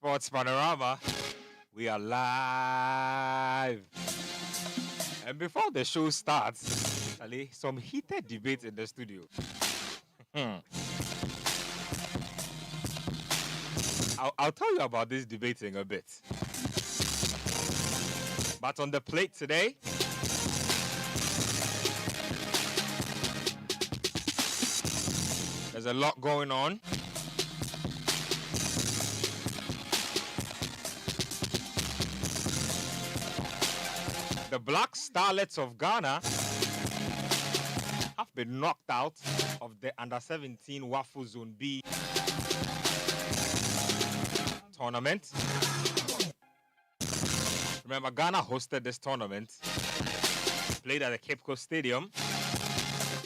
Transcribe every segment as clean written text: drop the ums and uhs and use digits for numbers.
Sports Panorama. We are live. And before the show starts, Ali, some heated debates in the studio. I'll tell you about this debating a bit. But on the plate today, there's a lot going on. The Black Starlets of Ghana have been knocked out of the Under-17 Waffle Zone B tournament. Remember, Ghana hosted this tournament, played at the Cape Coast Stadium,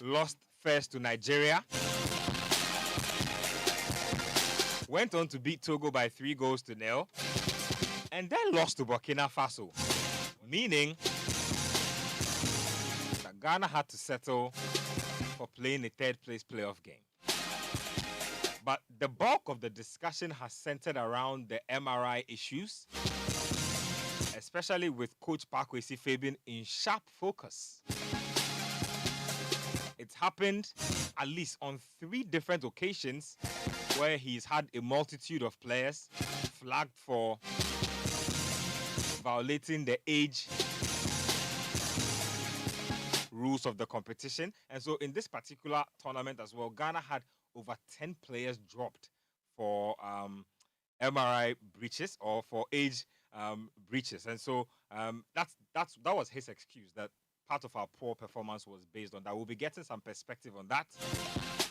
lost first to Nigeria, went on to beat Togo by 3-0, and then lost to Burkina Faso, meaning that Ghana had to settle for playing a third-place playoff game. But the bulk of the discussion has centered around the MRI issues, especially with Coach Pakwesi Fabian in sharp focus. It's happened at least on 3 different occasions where he's had a multitude of players flagged for violating the age rules of the competition. And so in this particular tournament as well, Ghana had over 10 players dropped for MRI breaches or for age breaches. And so that was his excuse, that part of our poor performance was based on that. We'll be getting some perspective on that.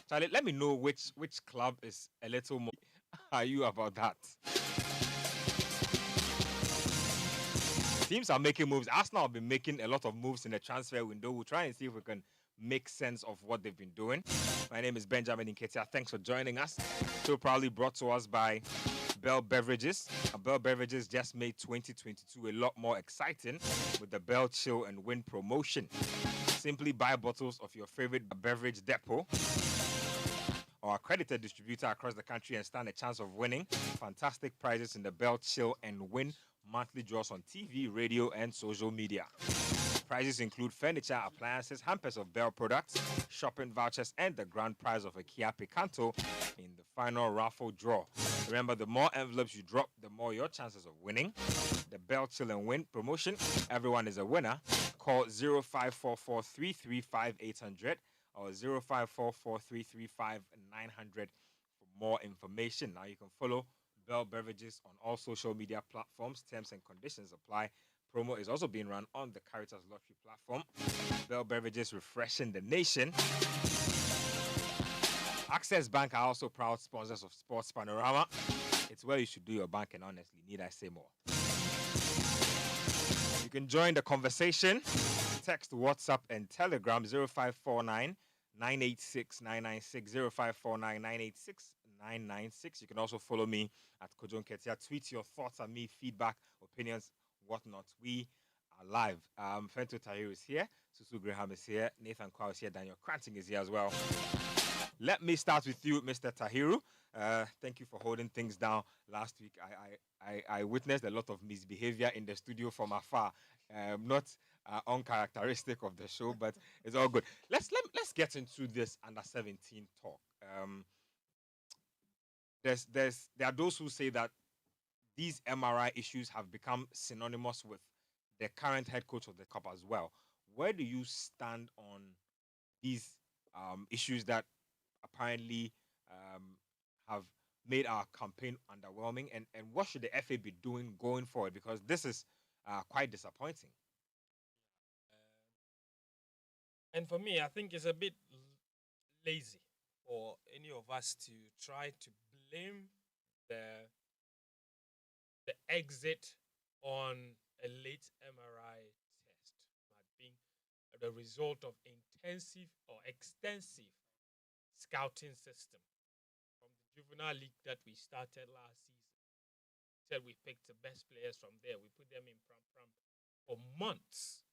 Charlie, let me know which club is a little more are you about that. Teams are making moves. Arsenal have been making a lot of moves in the transfer window. We'll try and see if we can make sense of what they've been doing. My name is Benjamin Nketsia. Thanks for joining us. So proudly brought to us by Bell Beverages. Bell Beverages just made 2022 a lot more exciting with the Bell Chill and Win promotion. Simply buy bottles of your favorite beverage depot or accredited distributor across the country and stand a chance of winning fantastic prizes in the Bell Chill and Win monthly draws on TV, radio, and social media. Prizes include furniture, appliances, hampers of Bell products, shopping vouchers, and the grand prize of a Kia Picanto in the final raffle draw. Remember, the more envelopes you drop, the more your chances of winning. The Bell Chill and Win promotion, everyone is a winner. Call 0544 335 800 or 0544 335 900 for more information. Now you can follow Bell Beverages on all social media platforms. Terms and conditions apply. Promo is also being run on the Caritas Lottery platform. Bell Beverages, refreshing the nation. Access Bank are also proud sponsors of Sports Panorama. It's where you should do your banking, honestly. Need I say more? You can join the conversation. Text, WhatsApp, and Telegram 0549 986 996 0549 986 996. You can also follow me at Kojo Nketsia. Tweet your thoughts on me, feedback, opinions, whatnot. We are live. Fentuo Tahiru is here. Susu Graham is here. Nathan Quao is here. Daniel Koranteng is here as well. Let me start with you, Mr. Tahiru. Thank you for holding things down last week. I witnessed a lot of misbehavior in the studio from afar. Not uncharacteristic of the show, but it's all good. Let's get into this under-17 talk. There are those who say that these MRI issues have become synonymous with the current head coach of the cup as well. Where do you stand on these issues that apparently have made our campaign underwhelming, and what should the FA be doing going forward? Because this is quite disappointing. And for me, I think it's a bit lazy for any of us to try to blame the exit on a late MRI test as being the result of intensive or extensive scouting system from the juvenile league that we started last season. Said we picked the best players from there. We put them in pram for months,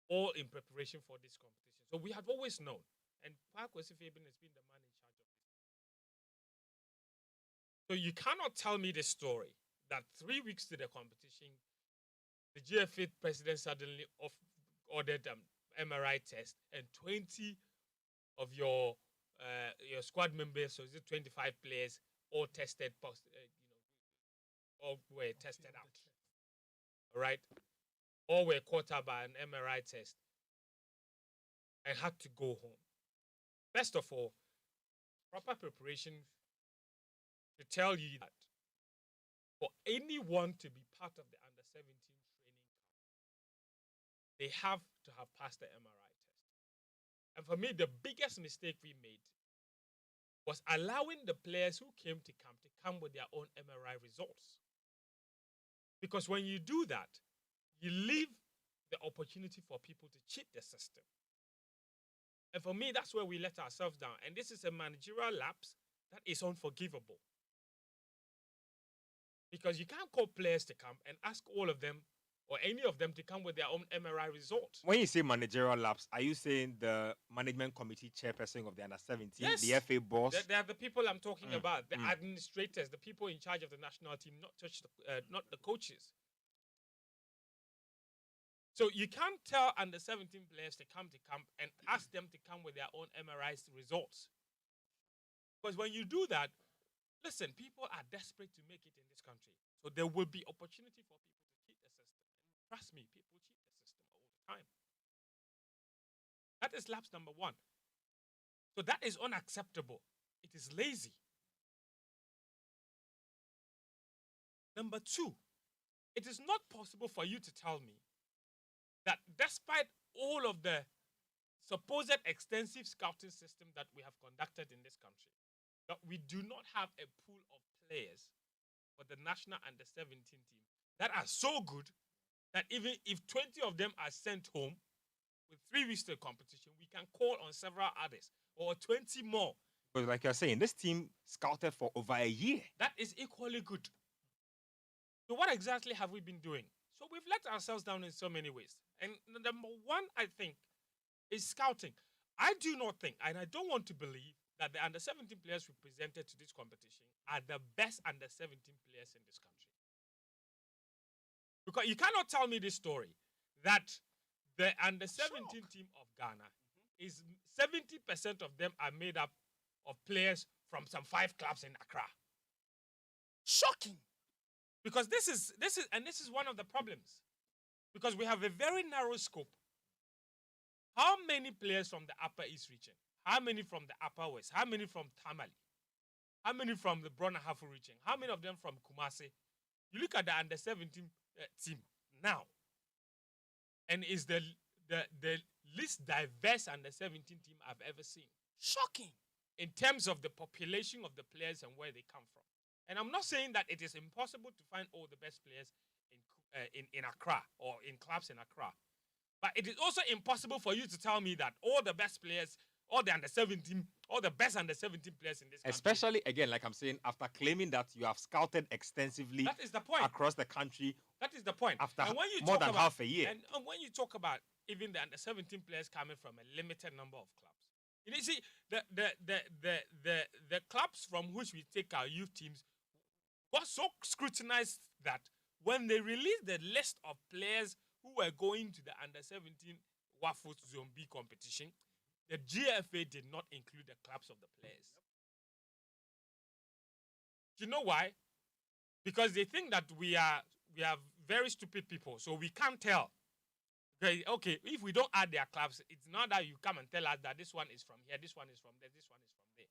all in preparation for this competition. So we have always known, and Pakwesi Fabian has been the man in charge of this. So you cannot tell me the story that 3 weeks to the competition, the GFA president suddenly ordered an MRI test, and 20 of your squad members, so is it 25 players, all tested all were tested out. All right, all were caught up by an MRI test and had to go home. First of all, proper preparation to tell you that for anyone to be part of the under-17 training camp, they have to have passed the MRI test. And for me, the biggest mistake we made was allowing the players who came to come with their own MRI results. Because when you do that, you leave the opportunity for people to cheat the system. And for me, that's where we let ourselves down. And this is a managerial lapse that is unforgivable. Because you can't call players to come and ask all of them or any of them to come with their own MRI results. When you say managerial lapse, are you saying the management committee chairperson of the under-17, yes, the FA boss? They are the people I'm talking about, the administrators, the people in charge of the national team, not the coaches. So you can't tell under-17 players to come and ask them to come with their own MRI results. Because when you do that, listen, people are desperate to make it in this country. So there will be opportunity for people to cheat the system. And trust me, people cheat the system all the time. That is lapse number one. So that is unacceptable. It is lazy. Number two, it is not possible for you to tell me that despite all of the supposed extensive scouting system that we have conducted in this country, that we do not have a pool of players for the national under-17 team that are so good that even if 20 of them are sent home with 3 weeks to the competition, we can call on several others or 20 more. But like you're saying, this team scouted for over a year. That is equally good. So what exactly have we been doing? So we've let ourselves down in so many ways. And number one, I think, is scouting. I do not think, and I don't want to believe, that the under-17 players we presented to this competition are the best under-17 players in this country. Because you cannot tell me this story that the under-17 team of Ghana is 70% of them are made up of players from some 5 clubs in Accra. Shocking. Because this is one of the problems. Because we have a very narrow scope. How many players from the Upper East region? How many from the Upper West? How many from Tamale? How many from the Brona-Hafu region? How many of them from Kumasi? You look at the under-17 team now, and it's the least diverse under-17 team I've ever seen. Shocking. In terms of the population of the players and where they come from. And I'm not saying that it is impossible to find all the best players in Accra or in clubs in Accra. But it is also impossible for you to tell me that all the best players, all the under-17, all the best under-17 players in this country. Especially, again, like I'm saying, after claiming that you have scouted extensively that is the point. Across the country. That is the point. After and when you more talk than about, half a year. And when you talk about even the under-17 players coming from a limited number of clubs, you see, the clubs from which we take our youth teams got so scrutinized that when they released the list of players who were going to the under-17 WAFU Zone B competition, the GFA did not include the clubs of the players. Do you know why? Because they think that we are very stupid people, so we can't tell. Okay, if we don't add their clubs, it's not that you come and tell us that this one is from here, this one is from there, this one is from there.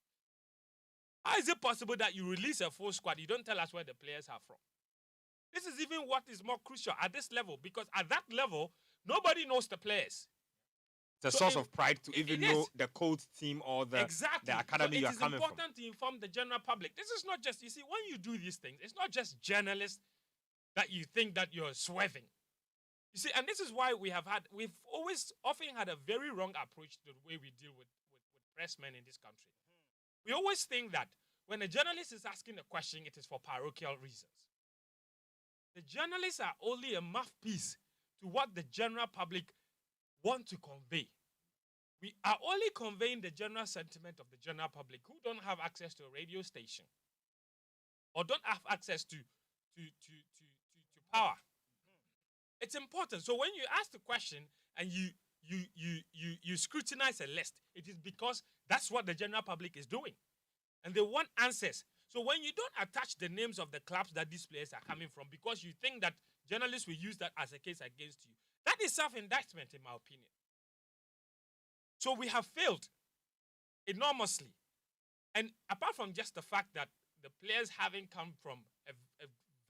How is it possible that you release a full squad, you don't tell us where the players are from? This is even what is more crucial at this level, because at that level, nobody knows the players. It's a source of pride to even know the coach team or the academy you are coming from. It is important to inform the general public. This is not just, you see, when you do these things, it's not just journalists that you think that you're swerving. You see, and this is why we've often had a very wrong approach to the way we deal with pressmen in this country. We always think that when a journalist is asking a question, it is for parochial reasons. The journalists are only a mouthpiece to what the general public want to convey. We are only conveying the general sentiment of the general public who don't have access to a radio station. or don't have access to power. It's important. So when you ask the question and you scrutinize a list, it is because that's what the general public is doing. And they want answers. So when you don't attach the names of the clubs that these players are coming from because you think that journalists will use that as a case against you, that is self-indictment in my opinion. So we have failed enormously. And apart from just the fact that the players having come from a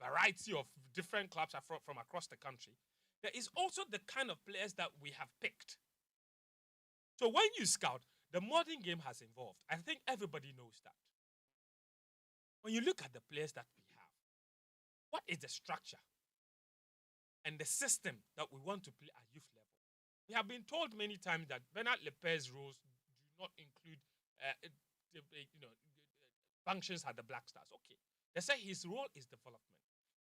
variety of different clubs from across the country, there is also the kind of players that we have picked. So when you scout, the modern game has evolved. I think everybody knows that. When you look at the players that we have, what is the structure and the system that we want to play at youth level? We have been told many times that Bernard Lepaire's roles do not include functions at the Black Stars. Okay. They say his role is development.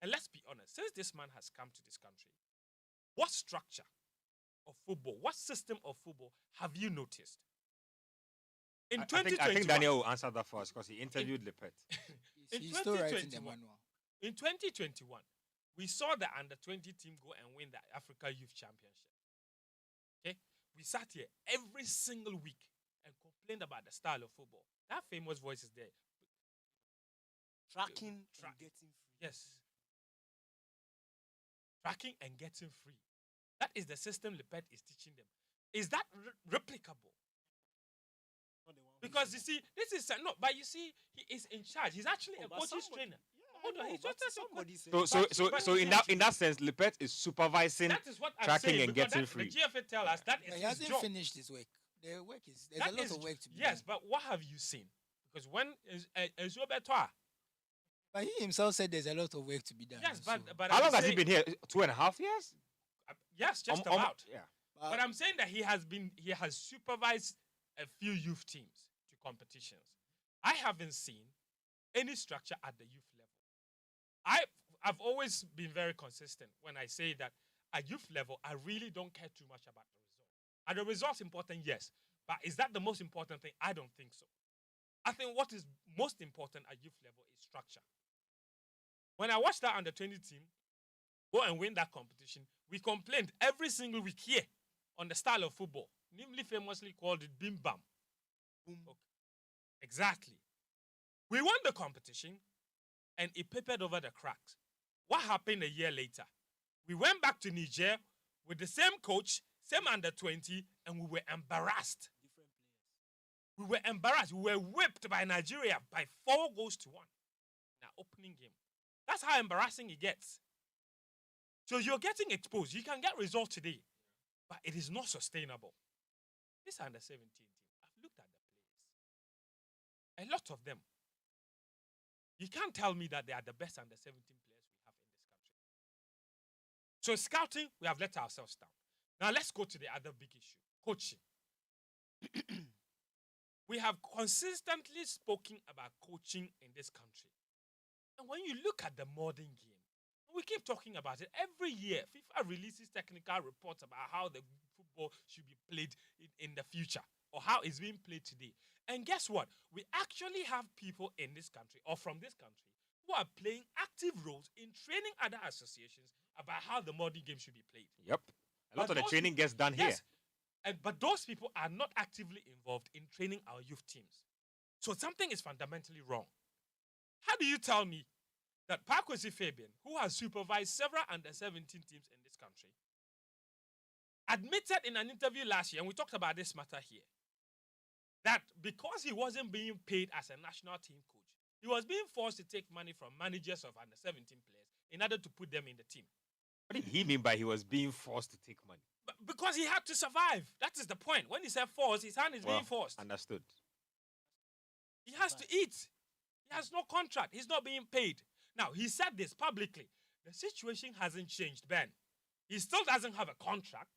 And let's be honest, since this man has come to this country, what structure of football, what system of football have you noticed? In 2021, I think Daniel will answer that for us because he interviewed Lepet. He's still writing the manual. In 2021, we saw the under-20 team go and win the Africa Youth Championship. Okay? We sat here every single week and complained about the style of football. That famous voice is there. Tracking and getting free. Yes. Tracking and getting free. That is the system Lepet is teaching them. Is that replicable? Because you see, this is but you see, he is in charge. He's actually a coach's trainer. Hold on, he's just somebody. So in that sense, Lepet is supervising tracking and getting free. The GFA tell us that is he hasn't job. Finished his work. The work is there's a lot of work to be done. Yes, but what have you seen? Because when Ezobetoa. But he himself said there's a lot of work to be done. Yes, but how long has he been here? 2.5 years? Yes, just about. Yeah. But I'm saying that he has supervised a few youth teams to competitions. I haven't seen any structure at the youth level. I've always been very consistent when I say that at youth level, I really don't care too much about the result. Are the results important? Yes. But is that the most important thing? I don't think so. I think what is most important at youth level is structure. When I watched that under-20 team go and win that competition, we complained every single week here on the style of football. Nimley famously called it bim bam. Boom. Okay. Exactly. We won the competition and it papered over the cracks. What happened a year later? We went back to Niger with the same coach, same under-20, and we were embarrassed. Different players. We were embarrassed. We were whipped by Nigeria by 4 goals to 1 in our opening game. That's how embarrassing it gets. So you're getting exposed. You can get results today, but it is not sustainable. This under-17 team, I've looked at the players. A lot of them. You can't tell me that they are the best under-17 players we have in this country. So scouting, we have let ourselves down. Now let's go to the other big issue, coaching. We have consistently spoken about coaching in this country. And when you look at the modern game, we keep talking about it every year. FIFA releases technical reports about how the football should be played in the future or how it's being played today. And guess what? We actually have people in this country or from this country who are playing active roles in training other associations about how the modern game should be played. Yep. A lot of the training gets done here. But those people are not actively involved in training our youth teams. So something is fundamentally wrong. How do you tell me that Pakwesi Fabian, who has supervised several under-17 teams in this country, admitted in an interview last year, and we talked about this matter here, that because he wasn't being paid as a national team coach, he was being forced to take money from managers of under-17 players in order to put them in the team. What did he mean by he was being forced to take money? Because he had to survive. That is the point. When he said forced, his hand is being forced. Understood. He has to eat. He has no contract. He's not being paid. Now, he said this publicly. The situation hasn't changed, Ben. He still doesn't have a contract.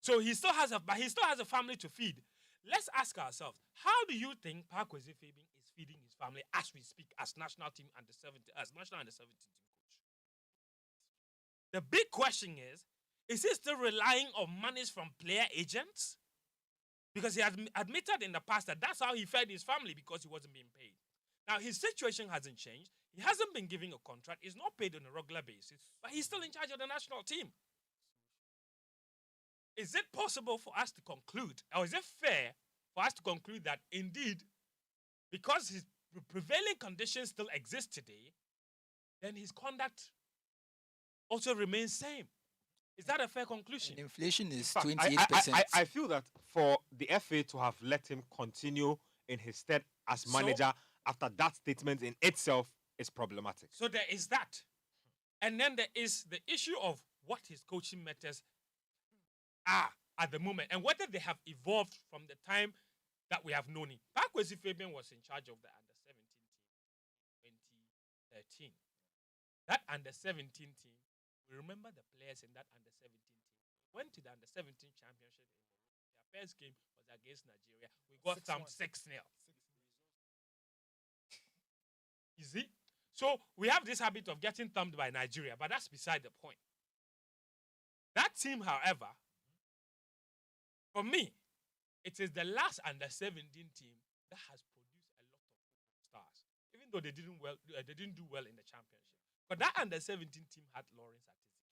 So he still has a family to feed. Let's ask ourselves, how do you think Pakwesi Fabian is feeding his family as we speak as national team national under 17 team coach? The big question is he still relying on monies from player agents? Because he has admitted in the past that that's how he fed his family because he wasn't being paid. Now, his situation hasn't changed. He hasn't been given a contract. He's not paid on a regular basis, but he's still in charge of the national team. Is it possible for us to conclude, or is it fair for us to conclude that indeed, because his prevailing conditions still exist today, then his conduct also remains same? Is that a fair conclusion? And inflation is fact, 28%. I feel that for the FA to have let him continue in his stead as manager after that statement in itself is problematic. So there is that. And then there is the issue of what his coaching methods are at the moment and whether they have evolved from the time that we have known him. Pakwesi Fabian was in charge of the under-17 team in 2013. That under-17 team, we remember the players in that under-17 team. Went to the under-17 championship. Their first game was against Nigeria. We got thumped 6-0. You see? So we have this habit of getting thumped by Nigeria, but that's beside the point. That team, however, for me, it is the last under-17 team that has produced a lot of stars, even though they didn't do well in the championship. But that under-17 team had Lawrence Atizzi.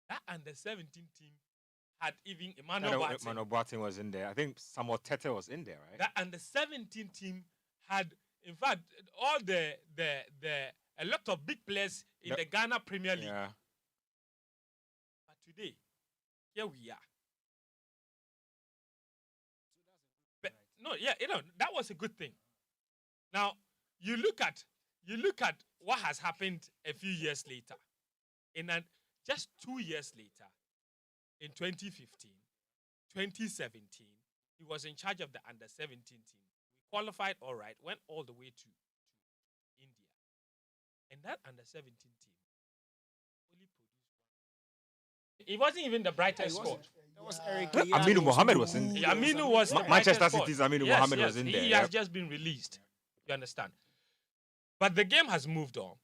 That under-17 team had even Emmanuel Boateng. Emmanuel Boateng was in there. I think Samuel Tete was in there, right? That under-17 team had, in fact, a lot of big players in the Ghana Premier League. Yeah. But today, here we are. But, no, yeah, that was a good thing. Now, you look at what has happened a few years later. Just 2 years later, in 2015, 2017, he was in charge of the under-17 team. We qualified all right, went all the way to India. And that under-17 team only produced one. It wasn't even the brightest spot. That was Eric. Aminu Mohammed was in. Aminu was Manchester City's Aminu Mohammed was in there. He has just been released. You understand? But the game has moved on.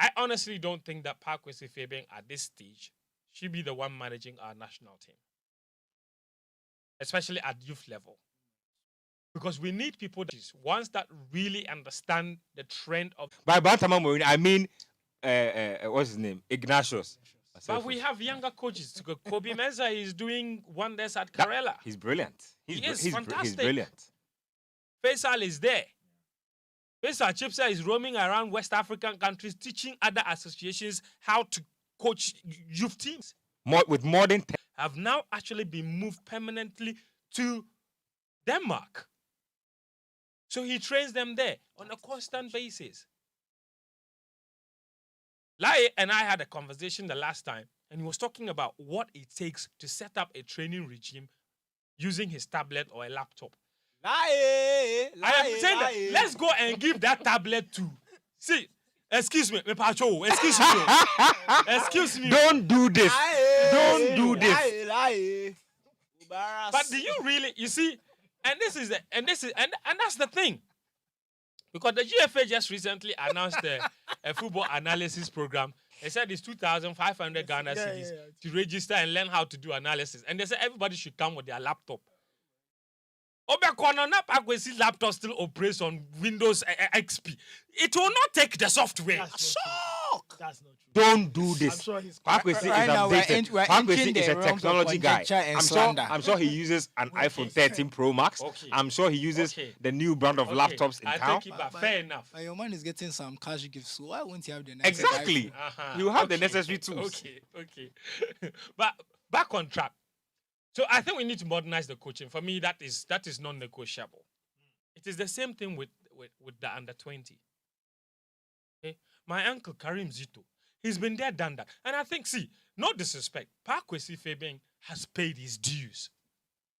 I honestly don't think that Pakwesi Fabian at this stage should be the one managing our national team, especially at youth level. Because we need people ones that really understand the trend of. By Bantama Mourinho, I mean, what's his name? Ignatius. But we have younger coaches. Kobe Mensah is doing wonders at Karela. He's brilliant. He's fantastic. He's brilliant. Faisal is there. Faisal Chipsa is roaming around West African countries teaching other associations how to coach youth teams. With modern have now actually been moved permanently to Denmark. So he trains them there on a constant basis. Lai and I had a conversation the last time, and he was talking about what it takes to set up a training regime using his tablet or a laptop. I am saying that let's go and give that tablet to. See, excuse me, excuse me. Excuse me. Don't do this. Don't do this. But do you really, you see, and that's the thing. Because the GFA just recently announced a football analysis program. They said it's 2,500 Ghana cedis to register and learn how to do analysis. And they said everybody should come with their laptop. Pakwesi laptop still operates on Windows XP. It will not take the software. That's not true. Don't do this. I'm sure he's Pakwesi is right now, we're updated. we're Pakwesi entering is the a realms of technology guy. conjecture and slander. I'm sure he uses an iPhone 13 Pro Max. Okay. I'm sure he uses the new brand of laptops in I town. take it back. Fair enough. But your man is getting some cash gifts, so why won't he have the next Exactly. You have the necessary tools. Okay. But back on track. So I think we need to modernize the coaching. For me, that is non-negotiable. It is the same thing with the under-20. Okay? My uncle Karim Zito, he's been there, done that. And I think, no disrespect, Pakwesi Fabian has paid his dues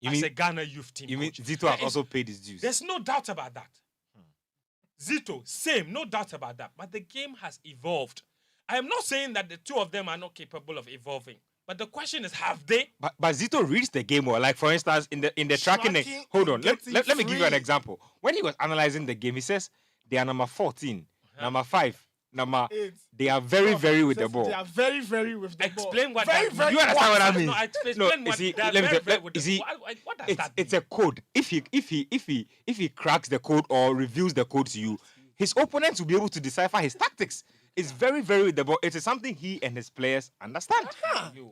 as a Ghana youth team You mean coach. Zito has also paid his dues? There's no doubt about that. Zito, same, no doubt about that. But the game has evolved. I am not saying that the two of them are not capable of evolving. But the question is, have they? But Zito reads the game well. Like, for instance, in the tracking. Hold on. Let me give you an example. When he was analyzing the game, he says they are number 14, number 5, Nama, 8. they are very, very with the ball. They are very, very with the Explain ball. what that Do you understand what I mean? No, explain what see, they are let me very, tell- very let- with you the see, what does that it's mean? a code. If he cracks the code or reveals the code to you, his opponents will be able to decipher his tactics. It's very, very with the ball. It is something he and his players understand. You.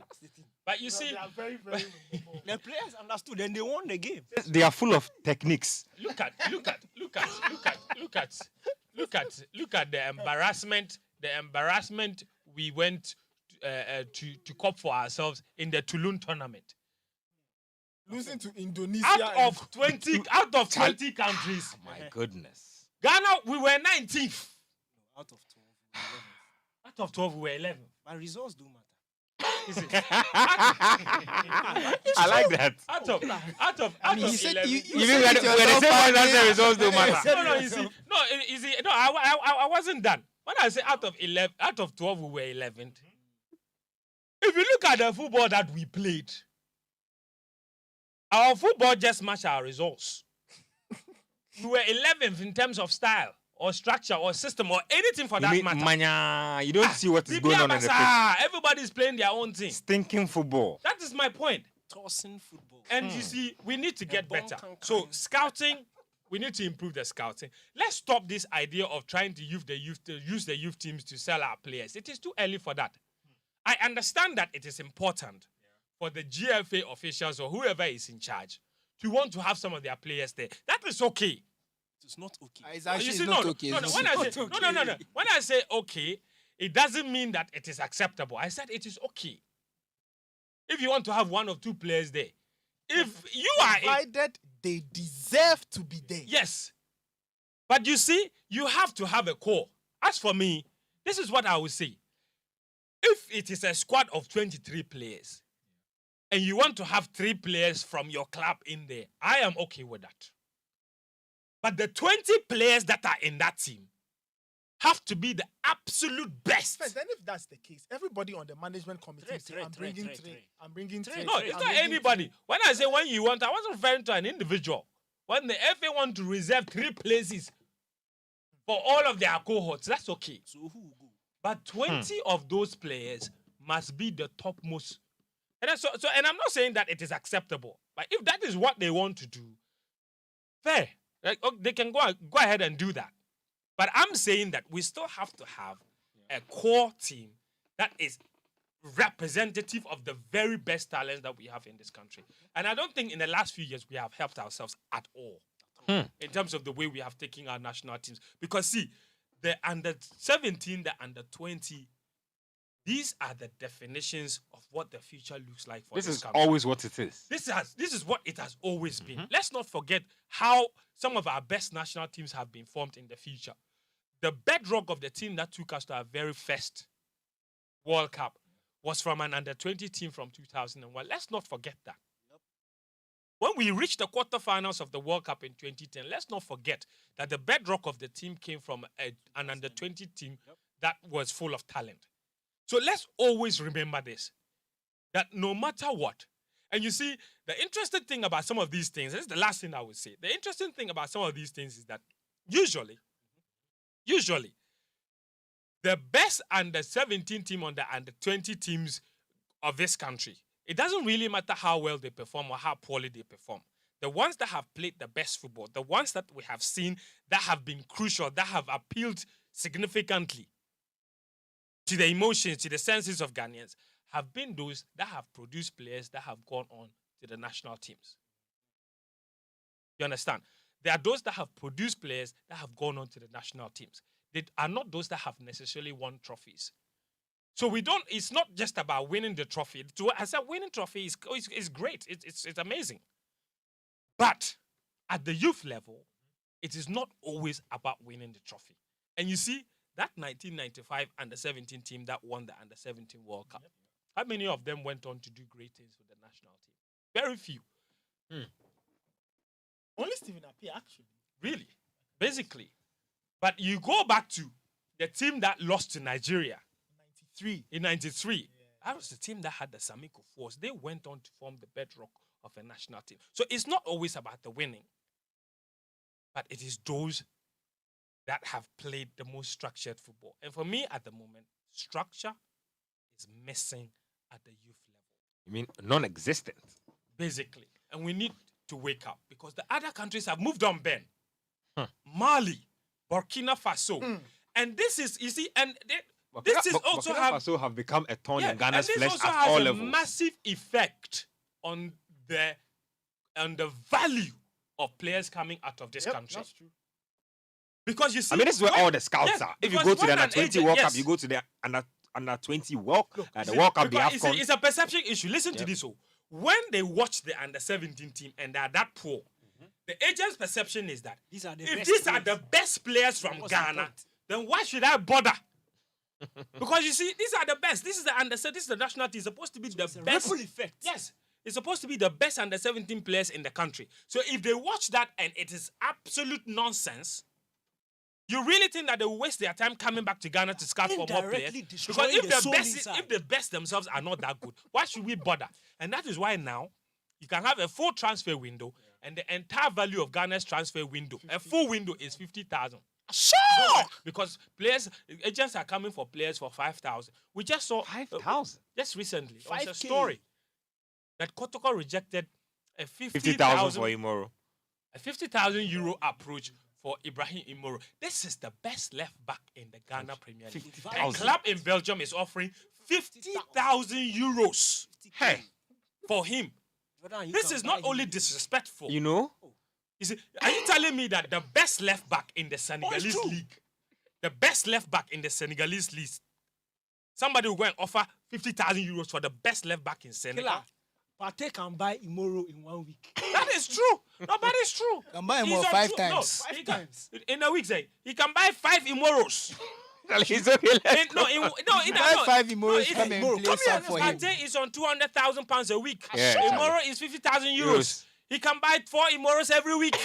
But you see, They are very, very with the ball. The players understood and they won the game. They are full of techniques. look at the embarrassment. The embarrassment we went to cop for ourselves in the Toulon tournament. Losing to Indonesia. Out of 20 countries, My goodness. Ghana we were 19th. Out of 12. Out of 12 we were 11th. But results do matter. Is it? I like that. Out of I mean, 11. you You mean said when it the yourself, same one Fadi. that the results don't matter? No, I wasn't done. When I say out of 12 we were 11th. If you look at the football that we played, our football just matched our results. We were 11th in terms of style or structure or system or anything for You that mean, matter. Manya, you don't see what is going on in the pitch. Everybody's playing their own thing. Stinking football. That is my point. Tossing football. And you see, we need to get ball better. can So carry. scouting, we need to improve the scouting. Let's stop this idea of trying to use the youth teams to sell our players. It is too early for that. I understand that it is important for the GFA officials or whoever is in charge to want to have some of their players there. That is okay. It's not okay. It's actually You see, not no, okay. no, It's when not I say, okay. no. When I say okay, it doesn't mean that it is acceptable. I said it is okay. If you want to have one or two players there, if you are Provided they deserve to be there. yes, but you see, you have to have a core. As for me, this is what I would say. If it is a squad of 23 players and you want to have 3 players from your club in there, I am okay with that. But the 20 players that are in that team have to be the absolute best. Then if that's the case, everybody on the management committee Three, say, three, I'm three, bringing three, 3. three. I'm bringing 3. No, it's not anybody. When I say when you want, I wasn't referring to an individual. When the FA want to reserve 3 places for all of their cohorts, that's okay. So who will go? But 20 of those players must be the topmost. And and I'm not saying that it is acceptable. But if that is what they want to do, fair. Like, they can go ahead and do that. But I'm saying that we still have to have a core team that is representative of the very best talents that we have in this country. And I don't think in the last few years we have helped ourselves at all in terms of the way we have taken our national teams. Because see, the under 17, the under 20, these are the definitions of what the future looks like for This this is country. always what it is. This is what it has always been. Let's not forget how some of our best national teams have been formed in the future. The bedrock of the team that took us to our very first World Cup was from an under-20 team from 2001. Let's not forget that. When we reached the quarterfinals of the World Cup in 2010, let's not forget that the bedrock of the team came from an under-20 team that was full of talent. So let's always remember this, that no matter what, and you see, the interesting thing about some of these things, this is the last thing I would say. The interesting thing about some of these things is that usually, the best under 17 team on the under 20 teams of this country, it doesn't really matter how well they perform or how poorly they perform. The ones that have played the best football, the ones that we have seen that have been crucial, that have appealed significantly to the emotions, to the senses of Ghanaians, have been those that have produced players that have gone on to the national teams. You understand? There are those that have produced players that have gone on to the national teams. They are not those that have necessarily won trophies. So it's not just about winning the trophy. I said winning trophy is great. It's amazing. But at the youth level, it is not always about winning the trophy. And you see, that 1995 under-17 team that won the under-17 World Cup, how many of them went on to do great things with the national team? Very few. Only Stephen Appiah, actually. Really, basically. But you go back to the team that lost to Nigeria 93. in 93. That was the team that had the Samiko Force. They went on to form the bedrock of a national team. So it's not always about the winning. But it is those that have played the most structured football. And for me, at the moment, structure is missing at the youth level. You mean non-existent? Basically. And we need to wake up because the other countries have moved on, Ben. Huh. Mali, Burkina Faso. And this is, you see, and this is also Burkina Faso have become a thorn in and Ghana's this flesh also at has all a levels. massive effect on the value of players coming out of this country. That's true. Because you see, I mean, this is where all the scouts yes, are. If you because go to the when under an 20 agent- World Cup, yes. you go to the under 20 World the See, World Cup, the because AFCON. it's a perception issue. Listen to this. When they watch the under 17 team and they are that poor, the agent's perception is that These are the if best these are players. the best players from What's the Ghana, point? then why should I bother? Because you see, these are the best. This is the under. This is the national team. It's supposed to be the It's a best. ripple effect. Yes, it's supposed to be the best under 17 players in the country. So if they watch that and it is absolute nonsense, you really think that they will waste their time coming back to Ghana to scout for more players? Indirectly Because destroying if the the soul best, inside. if the best themselves are not that good, why should we bother? And that is why now you can have a full transfer window, and the entire value of Ghana's transfer window, a full window, is 50,000. Sure. Because agents are coming for players for 5,000. We just saw 5,000? just recently. There was a 5K. story that Kotoko rejected a 50,000 for Imoro. a 50,000 euro approach for Ibrahim Imoro. This is the best left back in the Ghana Premier League. A 50,000. club in Belgium is offering 50,000 euros Hey, for him. Jordan, you This can is not buy only him. disrespectful. you know, You see, are you telling me that the best left back in the Senegalese true. league, the best left back in the Senegalese league, somebody will go and offer 50,000 euros for the best left back in Senegal? Killer, Partey can buy Imoro in 1 week. That is true. No, that is true. Can buy He's more on 5 true- times. No, he can, in a week, say he can buy 5 Imoros. it's okay. Let's No, go. Buy 5 Imoros, it's- come and Imoro, play come here, sub for him. Partey is on 200,000 pounds a week. Yeah, Imoro is 50,000 euros. He can buy 4 Imoros every week.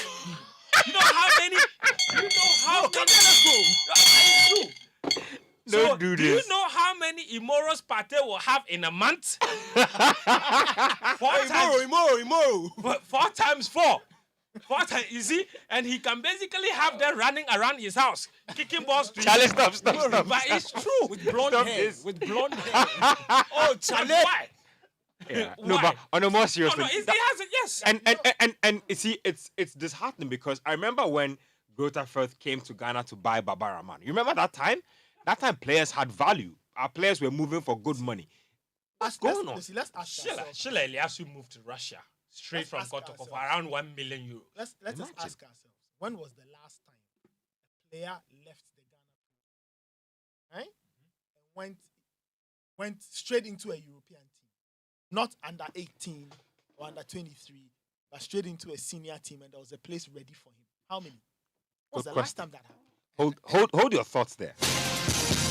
You know how many? You know how many? It's true. Don't So, do Do you this. know how many Imoros Partey will have in a month? 4 times. Imoro. 4 times 4. 4 times, you see? And he can basically have them running around his house, kicking balls to Charlie, you. stop. But it's true. With blonde Stop hair. this. With blonde hair. Oh, Charlie. Charlie. Why? Yeah. No, Why? but on a more No, serious no, note, it that- has a yes. and you see, it's disheartening because I remember when Grota first came to Ghana to buy Babaraman. You remember that time? That time players had value. Our players were moving for good money. What's going on? Let's ask ourselves. Sheila Eliasu moved to Russia straight Let's from ask Kotoko for ourselves. around 1 million euros. Let's just Imagine. ask ourselves. When was the last time a player left the Ghana Premier League, and went straight into a European team, not under 18 or under 23, but straight into a senior team, and there was a place ready for him? How many? What's Good the last question. time that happened? Hold your thoughts there.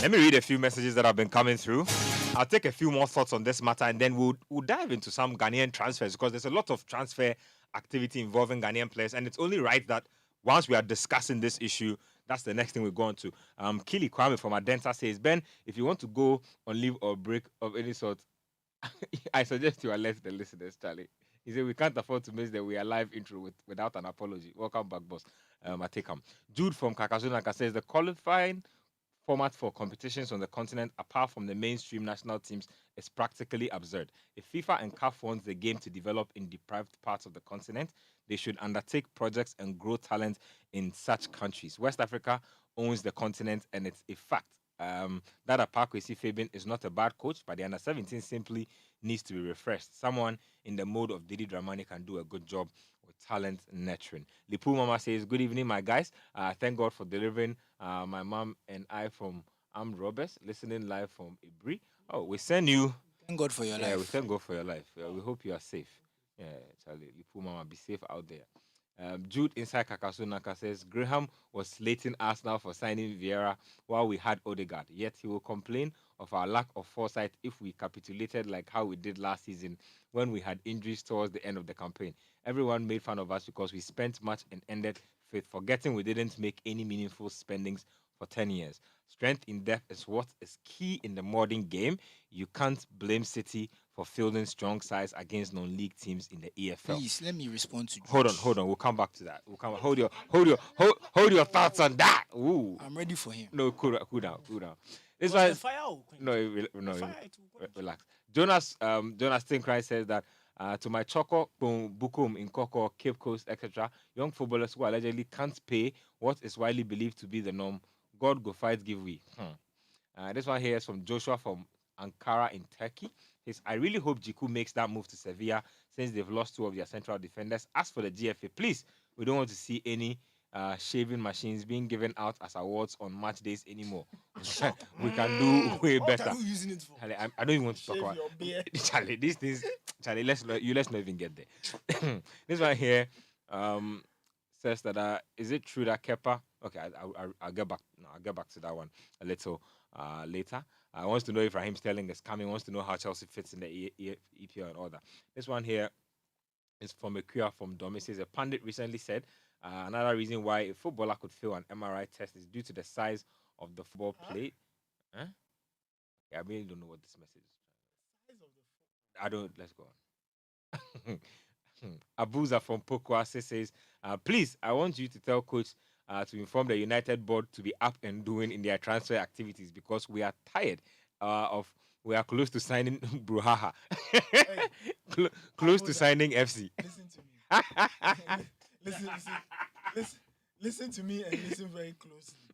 Let me read a few messages that have been coming through. I'll take a few more thoughts on this matter, and then we'll dive into some Ghanaian transfers because there's a lot of transfer activity involving Ghanaian players, and it's only right that once we are discussing this issue, that's the next thing we're going to. Kili Kwame from Adenta says, Ben, if you want to go on leave or break of any sort, I suggest you alert the listeners, Charlie. He said, we can't afford to miss the We Are Live intro without an apology. Welcome back, boss. I take him. Jude from Kakazunaka says, the qualifying format for competitions on the continent, apart from the mainstream national teams, is practically absurd. If FIFA and CAF wants the game to develop in deprived parts of the continent, they should undertake projects and grow talent in such countries. West Africa owns the continent, and it's a fact. That Apakwesi Fabian is not a bad coach, but the under-17 simply needs to be refreshed. Someone in the mode of Didi Dramani can do a good job with talent nurturing. Lipu Mama says, good evening, my guys. Thank God for delivering my mom and I from Armed Robbers, listening live from Ibri. Oh, we send you. Thank God for your Yeah, we life. thank God for your life. We hope you are safe. Yeah, Charlie, Lipu Mama, be safe out there. Jude inside Kakasu Naka says, Graham was slating Arsenal for signing Vieira while we had Odegaard. Yet he will complain of our lack of foresight if we capitulated like how we did last season when we had injuries towards the end of the campaign. Everyone made fun of us because we spent much and ended with forgetting we didn't make any meaningful spendings for 10 years. Strength in depth is what is key in the modern game. You can't blame Citi for fielding strong sides against non-league teams in the EFL. Please let me respond to. Hold on. We'll come back to that. We'll come. Hold your thoughts on that. Ooh. I'm ready for him. No, cool down. This Was one the fire or quench? no, Fire it will quench. relax. Jonas Tinkrai says that to my Choco, Bukum, in Koko, Cape Coast, etc., young footballers who allegedly can't pay what is widely believed to be the norm, God go fight, give we. This one here is from Joshua from Ankara in Turkey. I really hope Jiku makes that move to Sevilla since they've lost two of their central defenders. As for the GFA, please, we don't want to see any shaving machines being given out as awards on match days anymore. We can do way better. What are you using it for? Charlie, I don't even want to talk Shave about your beard. Charlie. These things, Charlie. Let's not even get there. This one here says that is it true that Kepa? Okay, I'll get back. No, I'll get back to that one a little later. I wants to know if Raheem Sterling is coming. Wants to know how Chelsea fits in the EPL and all that. This one here is from a queer from Dom. It says a pundit recently said another reason why a footballer could fail an MRI test is due to the size of the football plate. Huh? Yeah, I really don't know what this message is. I don't. Let's go on. Abuza from Pokwase says, please, I want you to tell coach to inform the United board to be up and doing in their transfer activities because we are tired we are close to signing Bruhaha. Close to signing FC. Listen to me. Listen to me and listen very closely.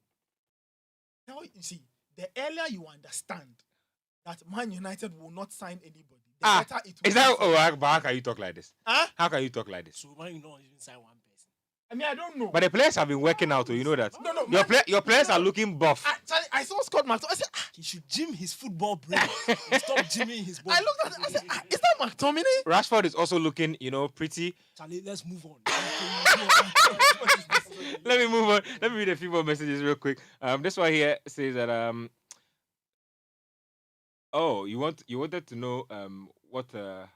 Now, you see, the earlier you understand that Man United will not sign anybody, the better it will Is that be. how can you talk like this? Huh? How can you talk like this? So why you not even sign one person? I mean, I don't know. But the players have been working out, you know that. No, Your players are looking buff. Charlie, I saw Scott McTominay. I said, He should gym his football brain. and Stop gymming his body. I looked at it. I said, is that McTominay? Rashford is also looking, pretty. Charlie, let's move on. Let me move on. Let me read a few more messages real quick. This one here says that you wanted to know what it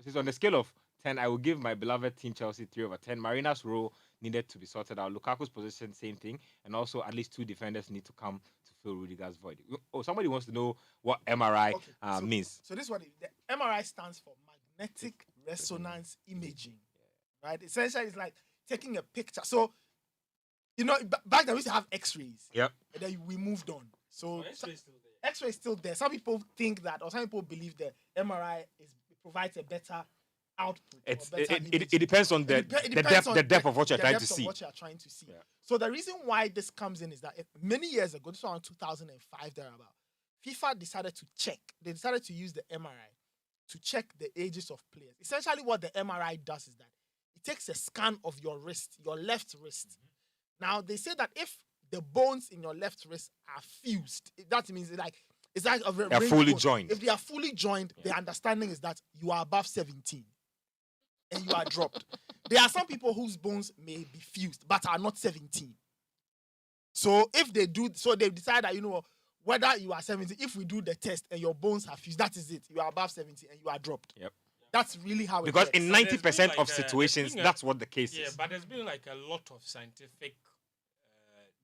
says on the scale of 10, I will give my beloved team Chelsea 3/10. Marina's role needed to be sorted out. Lukaku's position, same thing, and also at least two defenders need to come to fill Rudiger's void. Oh, somebody wants to know what MRI means. So this is what the MRI stands for: magnetic resonance imaging. Right? Essentially, it's like taking a picture. So, back then we used to have X-rays. Yep. And then we moved on. So X-ray is still there. X-ray is still there. Some people think that, or some people believe that MRI provides a better output. It depends on the depth of what you're trying to see. Yeah. So the reason why this comes in is that many years ago, this was around 2005 thereabout, FIFA decided to check. They decided to use the MRI to check the ages of players. Essentially, what the MRI does is that it takes a scan of your wrist, your left wrist. Now they say that if the bones in your left wrist are fused, that means it's like a they're fully joined. If they are fully joined, the understanding is that you are above 17 and you are dropped. There are some people whose bones may be fused but are not 17. So if they do, so they decide that whether you are 17, if we do the test and your bones are fused, that is it. You are above 17 and you are dropped. Yep. That's really how it because works. in 90% of situations, that's what the case is. Yeah, but there's been like a lot of scientific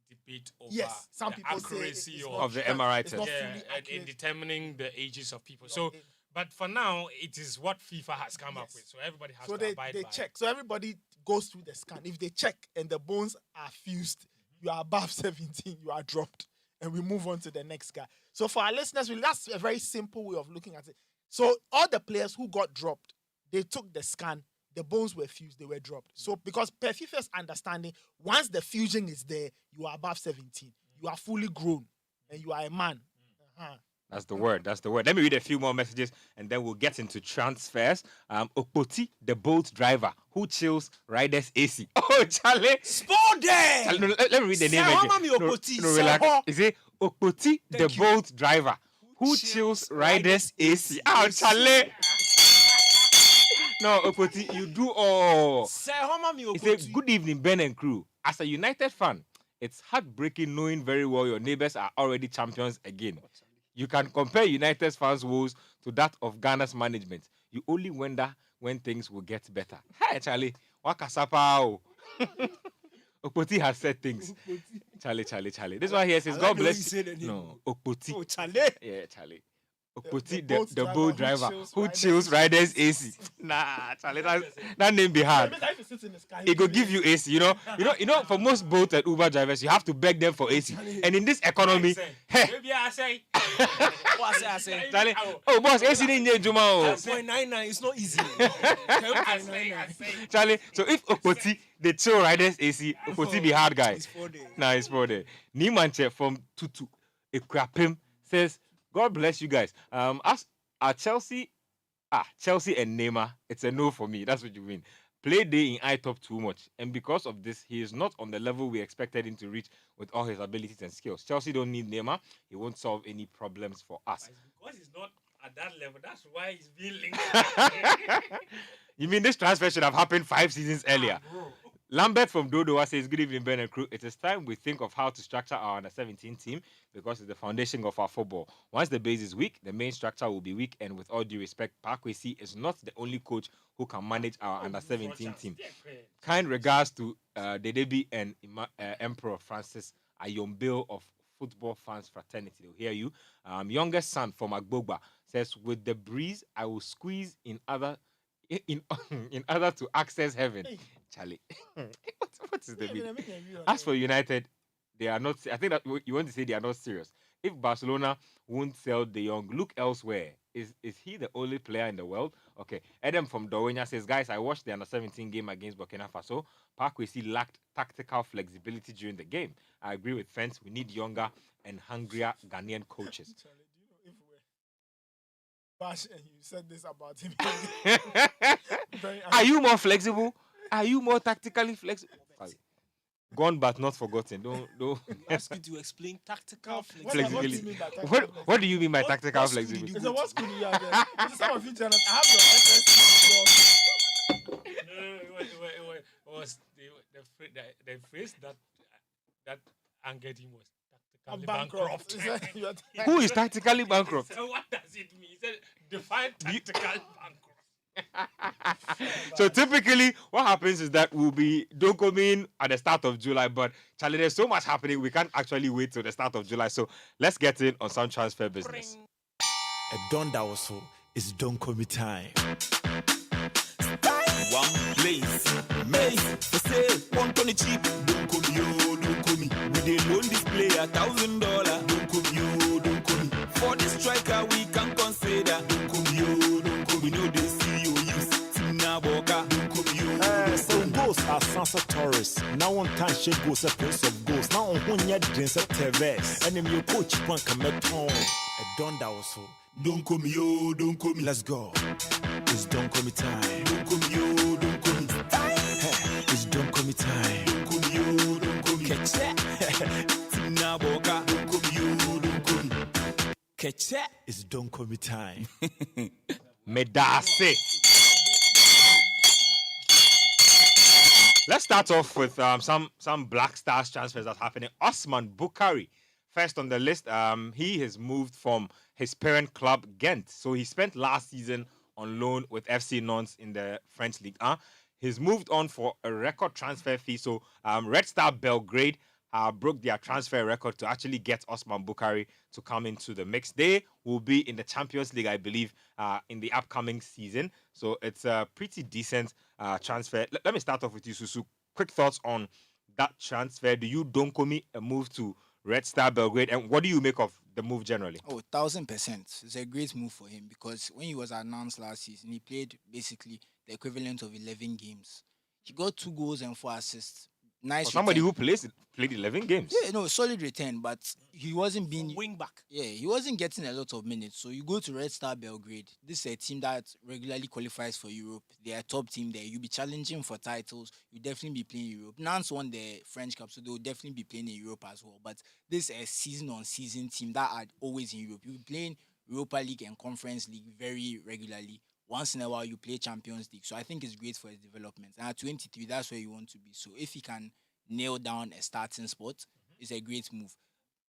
debate over some the people say accuracy it's of the MRI it's test. not yeah, fully in accurate. determining the ages of people. So, but for now, it is what FIFA has come up Yes. with. So everybody has So to abide they by. check. So everybody goes through the scan. If they check and the bones are fused, you are above 17, you are dropped. And we move on to the next guy. So for our listeners, that's a very simple way of looking at it. So all the players who got dropped, they took the scan, the bones were fused, they were dropped. So because per FIFA's understanding, once the fusion is there, you are above 17. You are fully grown and you are a man. That's the word. Let me read a few more messages and then we'll get into transfers. Okpoti, the boat driver who chills riders AC. Oh, Charlie. Sport day! Charlie, no, let me read the name again. Relax. Is it Okpoti, the boat driver who chills riders AC? Oh, Charlie. No, Okpoti, you do all. He said, good evening, Ben and crew. As a United fan, it's heartbreaking knowing very well your neighbors are already champions again. You can compare United's fans' woes to that of Ghana's management. You only wonder when things will get better. Hey, Charlie. Wakasapa. Okpoti has said things. Charlie. This one here says, God bless you. No, Okpoti. Oh, Charlie. Yeah, Charlie. Okpoti, boat the boat driver who chills riders riders AC. Nah, Charlie, that name be hard. Maybe if you sit in the sky, It could give you AC. You know. For most Bolt and Uber drivers, you have to beg them for AC. And in this economy, hey, Maybe I say. I say. Charlie, oh boss, AC in Juma. 10.99 is not easy. I say. Charlie, so if Okpoti the chill riders AC, Okpoti be hard guy. It's 4 days. Nah, it's for there. Nimanche from Tutu Ekwapim says, God bless you guys. As Chelsea and Neymar, it's a no for me. That's what you mean. Play day in I-top too much. And because of this, he is not on the level we expected him to reach with all his abilities and skills. Chelsea don't need Neymar. He won't solve any problems for us. It's because he's not at that level. That's why he's being linked. You mean this transfer should have happened 5 seasons earlier? Bro. Lambert from Dodowa says, good evening, Ben and crew. It is time we think of how to structure our under-17 team because it's the foundation of our football. Once the base is weak, the main structure will be weak. And with all due respect, Parkwesi is not the only coach who can manage our under-17 team. Kind regards to Dedebi and Emperor Francis Ayombil of Football Fans Fraternity. They'll hear you. Youngest son from Agbogba says, with the breeze, I will squeeze in order to access heaven. Hey. Charlie, what is the meaning? As for United, they are not. I think that you want to say they are not serious. If Barcelona won't sell De Jong, look elsewhere. Is he the only player in the world? Okay. Adam from Dowenya says, guys, I watched the under-17 game against Burkina Faso. Parkwesi lacked tactical flexibility during the game. I agree with Fence. We need younger and hungrier Ghanaian coaches. Charlie, do you know if we're Bash and you said this about him? Very Are you more flexible? Are you more tactically flexible? Gone but not forgotten. Don't Ask you to explain tactical Flexibility. What What do you mean by tactical what school did flexibility? you So what school do you have there? Some of you journalists, I have your SSC It was the phrase that angered him was I'm tactically bankrupt. bankrupt. Who is tactically bankrupt? So what does it mean? He said define tactical bankrupt. So typically, what happens is that don't come in at the start of July, but Charlie, there's so much happening, we can't actually wait till the start of July. So let's get in on some transfer business. A don that was so it's don't call me time. One place, May for sale, 120 cheap. Don't call me, oh, don't call me. We dey loan this player $1,000. Don't call me, oh, don't call me. For this striker we can consider. Don't call me, oh, don't call me. No they see you use Team Naboka. Don't call me, oh, don't call So me. goals are Sansa Torres. Now on time she goes a prince of goals. Now on one yard drinks a Tevez. And then your coach one come at home. A don that was so. Don't call me, oh, don't call me. Let's go. It's don't call me time. Don't call me, oh, don't call me. It's don't call me time. Don't call me, oh, don't call me. Catch that. Team Naboka. Don't call me, oh, don't call me. Catch that. It's don't call me time. Medase. Let's start off with some Black Stars transfers that's happening. Osman Boukari, first on the list. He has moved from his parent club Ghent. So he spent last season on loan with FC Nantes in the French League 1. He's moved on for a record transfer fee. So Red Star Belgrade broke their transfer record to actually get Osman Boukari to come into the mix. They will be in the Champions League, I believe, in the upcoming season. So it's a pretty decent transfer. Let me start off with you, Susu. Quick thoughts on that transfer. Do you Donkomi a move to Red Star Belgrade? And what do you make of the move generally? Oh, 1,000%. It's a great move for him because when he was announced last season, he played basically the equivalent of 11 games. He got 2 goals and 4 assists. Nice. For somebody return. who played 11 games. Yeah, no, solid return, but he wasn't being Wing back. Yeah, he wasn't getting a lot of minutes. So you go to Red Star Belgrade. This is a team that regularly qualifies for Europe. They are a top team there. You'll be challenging for titles. You definitely be playing Europe. Nantes won the French Cup, so they'll definitely be playing in Europe as well. But this is a season-on-season team that are always in Europe. You'll be playing Europa League and Conference League very regularly. Once in a while, you play Champions League. So I think it's great for his development. And at 23, that's where you want to be. So if he can nail down a starting spot, it's a great move.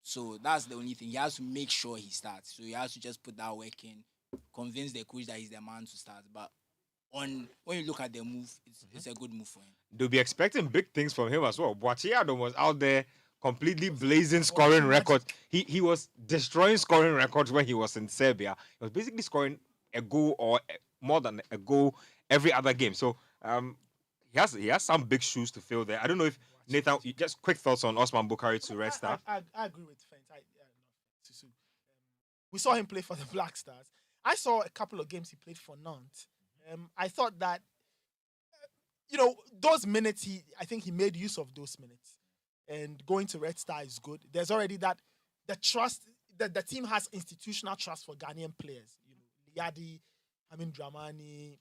So that's the only thing. He has to make sure he starts. So he has to just put that work in, convince the coach that he's the man to start. But when you look at the move, it's a good move for him. They'll be expecting big things from him as well. Boachiado was out there completely blazing scoring records. He was destroying scoring records when he was in Serbia. He was basically scoring a goal or more than a goal every other game. So he has some big shoes to fill there. I don't know if Nathan, just quick thoughts on Osman Bukhari to Red Star. I agree with Fent. We saw him play for the Black Stars. I saw a couple of games he played for Nantes. I thought that, those minutes, I think he made use of those minutes. And going to Red Star is good. There's already the trust, the team has institutional trust for Ghanaian players. Liadi, Amin Dramani,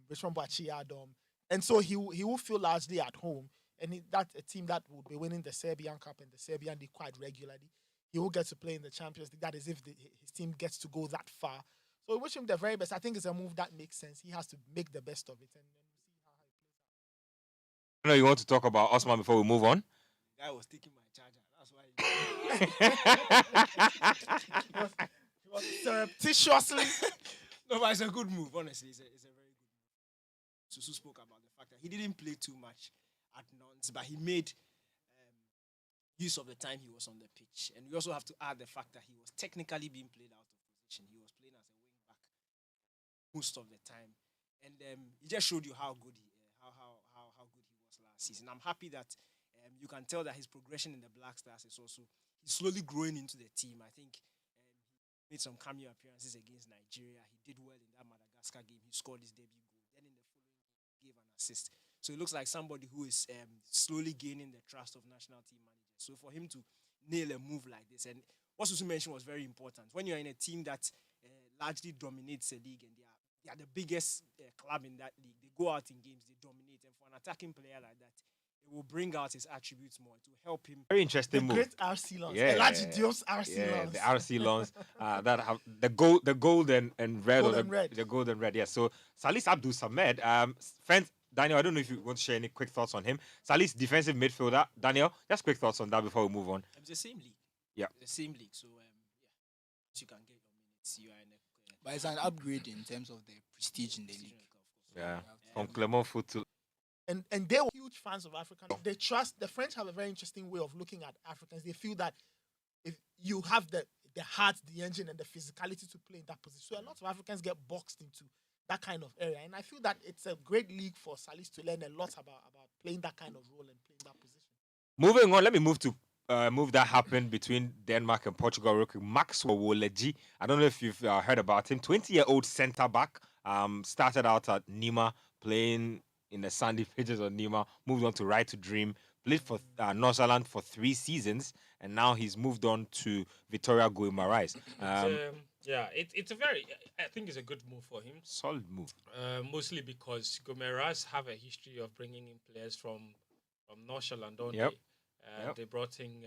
Richmond Bachi Adam. And so he will feel largely at home. And that's a team that will be winning the Serbian Cup and the Serbian League quite regularly. He will get to play in the Champions League. That is if his team gets to go that far. So I wish him the very best. I think it's a move that makes sense. He has to make the best of it and see how he plays out. I know you want to talk about Osman before we move on. The guy was taking my charger. That's why He was surreptitiously. No, but it's a good move, honestly. It's a very good move. Susu spoke about the fact that he didn't play too much at Nantes, but he made use of the time he was on the pitch. And we also have to add the fact that he was technically being played out of position. He was playing as a wing back most of the time. And he just showed you how good how good he was last season. I'm happy that you can tell that his progression in the Black Stars is also, he's slowly growing into the team. I think he made some cameo appearances against Nigeria. He did well in that Madagascar game. He scored his debut goal. Then in the following game, he gave an assist. So it looks like somebody who is slowly gaining the trust of national team managers. So for him to nail a move like this, and what Susu mentioned was very important. When you're in a team that largely dominates a league and they are the biggest club in that league, they go out in games, they dominate. And for an attacking player like that, it will bring out his attributes more. It will help him. Very interesting move. Great RC Lons. Yeah, Elijah Diop's RC Lons. the RC Lons that have the gold and red, Gold or and red. the gold and red. Yeah. So Salis Abdul Samed, friends. Daniel, I don't know if you want to share any quick thoughts on him. Salis, defensive midfielder. Daniel, just quick thoughts on that before we move on. It's the same league. Yeah. The same league. So, you can get your minutes. You are in a, But it's an upgrade in terms of the prestige in the league. Yeah. From Clermont Foot to And they were huge fans of Africans. They trust, the French have a very interesting way of looking at Africans. They feel that if you have the heart, the engine, and the physicality to play in that position. So a lot of Africans get boxed into that kind of area. And I feel that it's a great league for Salis to learn a lot about playing that kind of role and playing that position. moving on. Let me move to move that happened between Denmark and Portugal real quick. Maxwell Woledzi. I don't know if you've heard about him. 20-year-old centre back. Started out at Nîmes playing in the sandy pitches of Nîmes. Moved on to Right to Dream. Played for Northern for 3 seasons, and now he's moved on to Vitória Guimarães. It's a very, I think it's a good move for him. Solid move. Mostly because Guimarães have a history of bringing in players from Northern, don't Yep. they? Yep. They brought in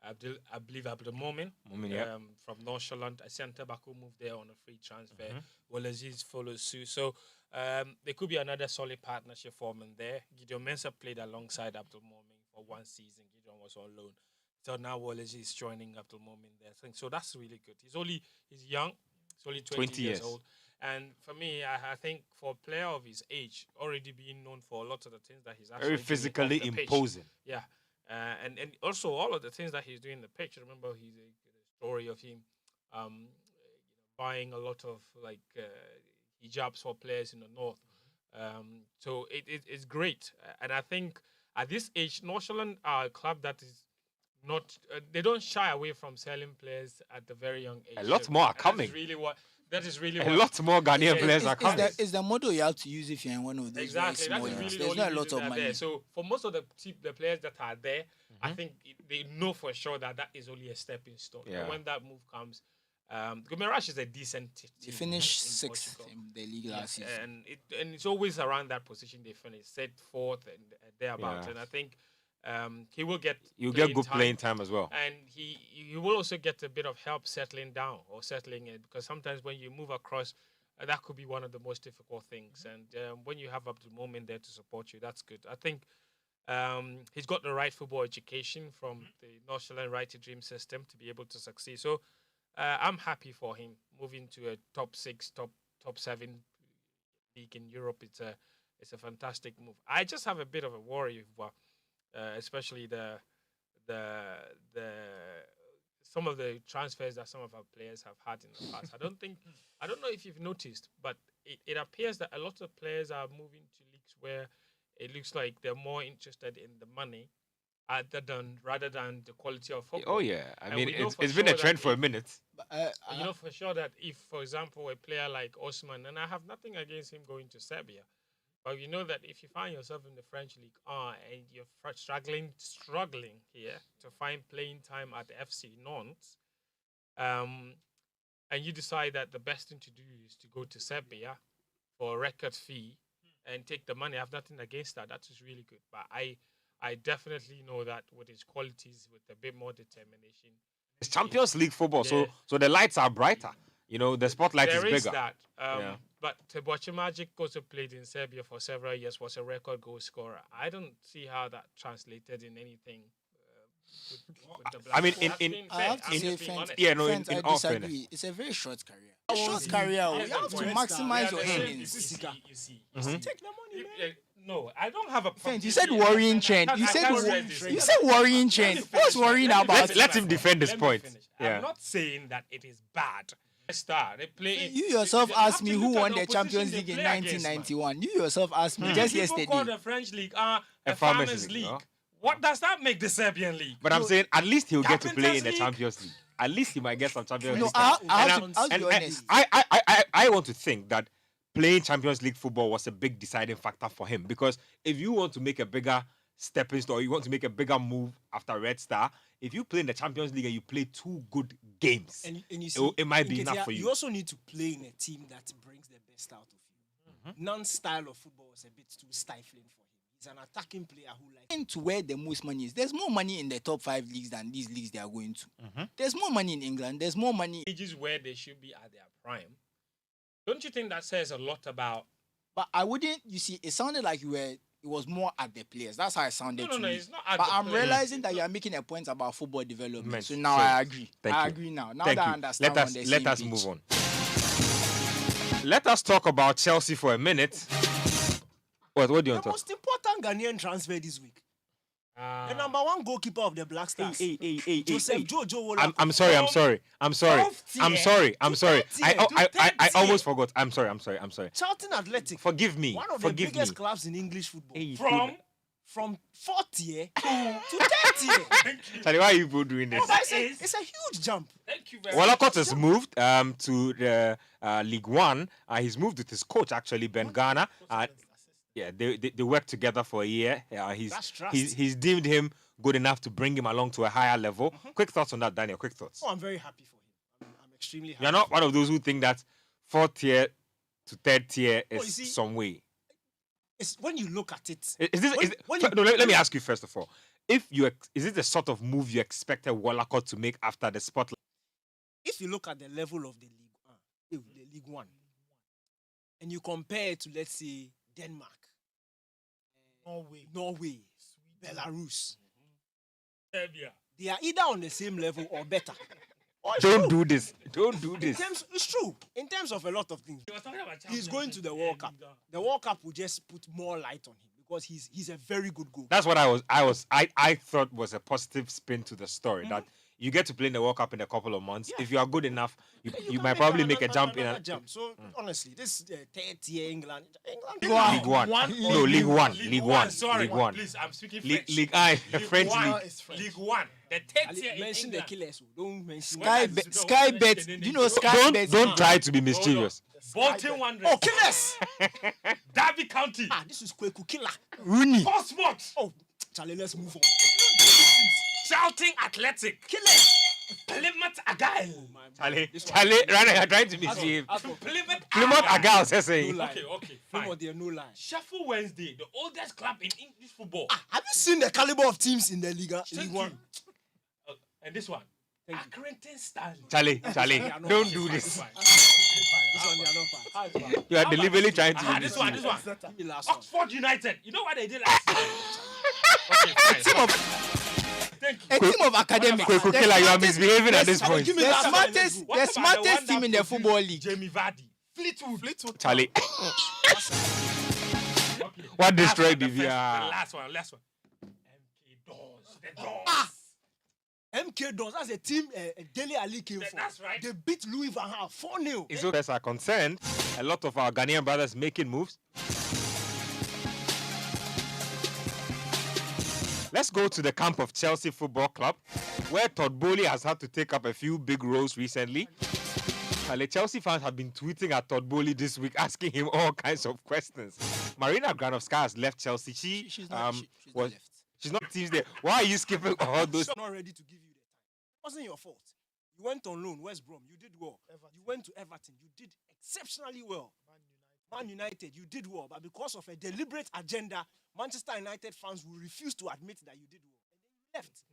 I believe Abdul Momin from Northern, a centre back who moved there on a free transfer. Woledzi follows suit. So there could be another solid partnership forming there. Gideon Mensah played alongside Abdul Momin for 1 season. Gideon was on loan. So now Woledzi is joining Abdul Momin there. So that's really good. He's young. He's only 20 years old. And for me, I think for a player of his age, already being known for a lot of the things that he's actually Very physically doing off the pitch. imposing. Yeah. And also all of the things that he's doing in the pitch. Remember, he's a story of him buying a lot of hijabs for players in the north. So it's great. And I think at this age, Northern are a club that is not. They don't shy away from selling players at the very young age. A lot more are coming. That is really A lot more Ghanaian players are coming. It's the model you have to use if you're in one of those Exactly, very that small is leagues. really There's not a lot of money. there. So for most of the players that are there, I think they know for sure that is only a stepping stone. Yeah. And when that move comes, Guimarães is a decent team. They finished in 6th Portugal. in the league last season. And it's always around that position they finish, set 4th and thereabouts. Yeah. And I think he will get You get good playing time as well. and he will also get a bit of help settling down or settling in, because sometimes when you move across, that could be one of the most difficult things. And when you have Abdul Momin there to support you, that's good. I think he's got the right football education from the Northern Right to Dream system to be able to succeed. So I'm happy for him moving to a top 6, top 7 league in Europe. It's a fantastic move. I just have a bit of a worry, especially the the some of the transfers that some of our players have had in the past. I don't know if you've noticed, but it appears that a lot of players are moving to leagues where it looks like they're more interested in the money rather than the quality of football. Oh yeah, I And mean we know it's for been a sure trend that for a if- minute. You know for sure that if, for example, a player like Osman, and I have nothing against him going to Serbia, but you know that if you find yourself in the French League and you're struggling here to find playing time at FC Nantes, and you decide that the best thing to do is to go to Serbia for a record fee and take the money, I have nothing against that. That is really good. But I definitely know that with his qualities, with a bit more determination, It's Champions League football, Yeah. so the lights are brighter. You know, the spotlight is there is bigger. that. Yeah. But Teboche Magic also played in Serbia for several years, was a record goal scorer. I don't see how that translated in anything. With the I mean, Black Stars. in- Being I fair, have to I'm say, just being friends, honest. Yeah, no, friends, in I all disagree. fairness. It's a very short career. A short career. Yes, You have to yes, maximize your Yeah, the same. earnings. You see. Take the money, If, man. no, I don't have a problem. Friends, you said worrying trend. You said you said worrying trend. What's worrying about? Let him defend his Let me point. finish. Yeah. I'm not saying that it is bad. They play. You yourself you have asked to me look who at won the the Champions opposition League they in play against, man. 1991. You yourself asked me just People call yesterday. the French league A a farmers farmers league, league. no? What does that make the Serbian league? But I'm saying at least he'll get to play Carpenters in the League? Champions League. At least he might get some Champions No, League. I And have to and be honest. I want to think that playing Champions League football was a big deciding factor for him, because if you want to make a bigger stepping stone, or you want to make a bigger move after Red Star, if you play in the Champions League and you play 2 good games, And you see, it might be Nketsia, enough for you. You also need to play in a team that brings the best out of you. Nan's style of football is a bit too stifling for him. He's an attacking player who likes. To where the most money is. There's more money in the top 5 leagues than these leagues they are going to. There's more money in England. There's more money. Ages where they should be at their prime. Don't you think that says a lot about? But I wouldn't. You see, it sounded like it was more at the players. That's how it sounded to No, me. it's not at But the I'm players. realizing that you are making a point about football development. Man, So now so- I agree. Thank I you. agree now. Now Thank that I you. understand, Let we're on the let same us page. move on. Let us talk about Chelsea for a minute. What do you The want to talk? most important Ghanaian transfer this week. The number 1 goalkeeper of the Black Stars. Joseph Jojo Wolaku. I'm sorry. I'm sorry. I almost forgot. I'm sorry. Charlton Athletic. Forgive me. One of the Forgive me. biggest clubs in English football. Hey, From 4th tier to 3rd tier. Charlie, why are you both doing this? It's a huge jump. Thank you very much. Walcott has moved to the League One. He's moved with his coach, actually, Ben Ghana. Yeah, they worked together for a year. That's trust. He's deemed him good enough to bring him along to a higher level. Quick thoughts on that, Daniel. Quick thoughts. Oh, I'm very happy for him. I'm extremely happy. You're not one of those who think that 4th tier to 3rd tier you is see, some way. It's when you look at it. Is this? Let me ask you first of all. Is it the sort of move you expected Walcott to make after the spotlight? If you look at the level of the League 1, and you compare it to, let's say, Denmark, Norway, Belarus, Serbia. they are either on the same level or better. Don't do this. Don't do In this. terms, it's true. In terms of a lot of things, You were talking about he's Champions going to League the and World Cup. Liga. The World Cup will just put more light on him because he's a very good goalkeeper. That's what I thought was a positive spin to the story. That you get to play in the World Cup in a couple of months. Yeah. If you are good enough, you can might probably make a another- jump in. another jump. So honestly, this 3rd tier England. League One. No, League One. League One. Sorry, League One. please, I'm speaking League, French. League I, the League French One. league. It's French. League 1. The 10th tier in Mention the England. killers. Don't mention. Sky Bet. Do you know Sky Bet? Don't try to be mischievous. Bolton Wanderers. Oh, killers! Derby County. This is Kweku Killer. Rooney. Portsmouth. Oh, Charlie, let's move on. Shouting Athletic. Killers! Plymouth Argyle. Charlie, Rana, you're trying to mischieve. Plymouth Argyle says saying. Okay, fine. No lie. Sheffield Wednesday, the oldest club in English football. Have you seen the caliber of teams in the League Thank One? you. And this one. Accrington Stanley. Charlie, don't do this. This one, they are not part. You are deliberately trying to be This one. mischievous. Give me last one. Oxford United. You know what they did last year? Okay, fine. Thank you. A team of academics. Kweku Killer, you are misbehaving at this point. Give me The last one. smartest, What the about smartest one team that in the produced football league. Jamie Vardy. Fleetwood. Charlie, Okay. what destroyed the the VR? last one. MK Dons. The Dons. UK Dons, that's a team Dele Ali came for. That's right. They beat Louis Van Gaal 4-0. As far as are concerned, a lot of our Ghanaian brothers making moves. Let's go to the camp of Chelsea Football Club, where Todd Bowley has had to take up a few big roles recently. The Chelsea fans have been tweeting at Todd Bowley this week, asking him all kinds of questions. Marina Granovska has left Chelsea. She's not left. She's not teams there. Why are you skipping all those? Not ready to give you the time. It wasn't your fault. You went on loan, West Brom, you did well. You went to Everton, you did exceptionally well. Man United, you did well, but because of a deliberate agenda, Manchester United fans will refuse to admit that you did well. And then you left.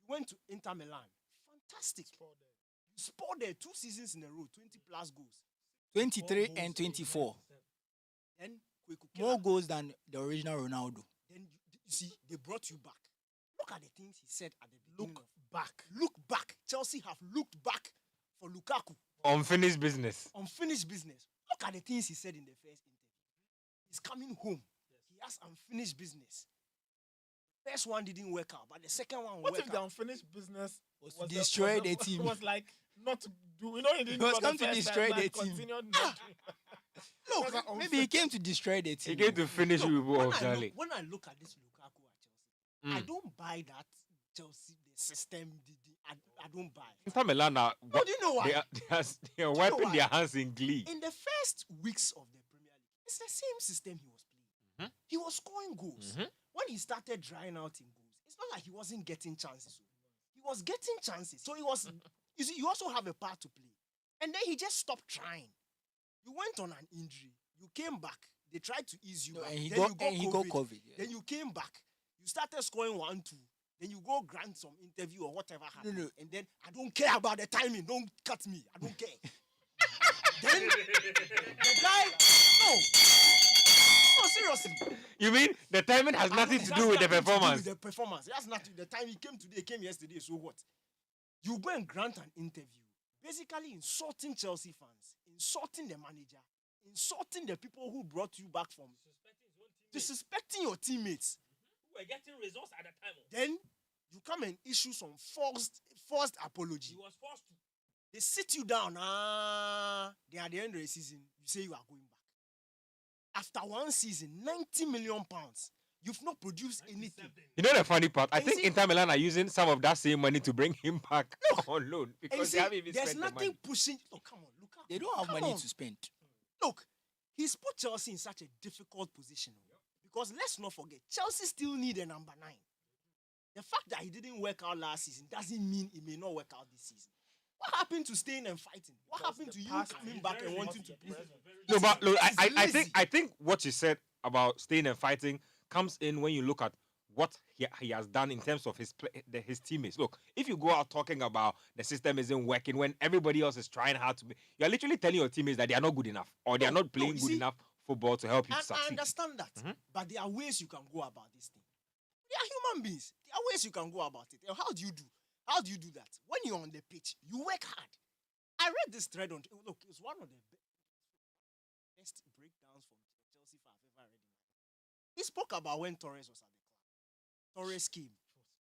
You went to Inter Milan. Fantastic. You scored there 2 seasons in a row, 20 plus goals. 23 and 24. Then More goals than the original Ronaldo. Then you see, they brought you back. Look at the things he said at the beginning. Look Look back. Chelsea have looked back for Lukaku. Unfinished business. Unfinished business. Look at the things he said in the first interview. He's coming home. He has unfinished business. First one didn't work out, but the second one What worked if the out. unfinished business Was to destroy the team. Was like not to do. He didn't He was for come the to first destroy time, the but team. continued not to. Was that Maybe he came to destroy the He team. came to finish Look, with when, of I Charlie. look, when I look at this Lukaku at Chelsea, I don't buy that Chelsea, the system, I don't buy. Inter Milan are, No, do you know why? they are wiping why? their hands in glee. In the first weeks of the Premier League, it's the same system he was playing. He was scoring goals. When he started drying out in goals, it's not like he wasn't getting chances. He was getting chances. So he was, you see, you also have a part to play. And then he just stopped trying. You went on an injury. You came back. They tried to ease you No, back. and he Then got you COVID. Yeah. Then you came back. You started scoring 1-2. Then you go grant some interview or whatever happened. No. And then I don't care about the timing. Don't cut me. I don't care. Then the guy, no, seriously. You mean the timing has nothing to do with the performance? The performance. That's not the time he came today. He came yesterday. So what? You go and grant an interview, basically insulting Chelsea fans, insulting the manager, insulting the people who brought you back from, disrespecting your teammates. Who were getting results at the time. Then you come and issue some forced apology. He was forced to. They sit you down. Then at the end of the season, you say you are going back. After 1 season, 90 million pounds. You've not produced anything. You know the funny part? I And you think see- Inter Milan are using some of that same money to bring him back on loan And you because see, they haven't even there's spent the nothing money. pushing. Look, come on, look. They don't have money to spend. Look, he's put Chelsea in such a difficult position because let's not forget, Chelsea still need a number 9. The fact that he didn't work out last season doesn't mean he may not work out this season. What happened to staying and fighting? What happened to you coming back and wanting to play? No, but look, He's I lazy. think what you said about staying and fighting comes in when you look at what he has done in terms of his his teammates. Look, if you go out talking about the system isn't working when everybody else is trying hard to, you're literally telling your teammates that they are not good enough or they are not playing you good see, enough football to help you I succeed. understand that, but there are ways you can go about this thing. They are human beings. There are ways you can go about it. And how do you do? How do you do that? When you're on the pitch, you work hard. I read this thread on. Look, it's one of the best breakdowns from Chelsea fan I've ever read. He spoke about when Torres was at the club. Torres came.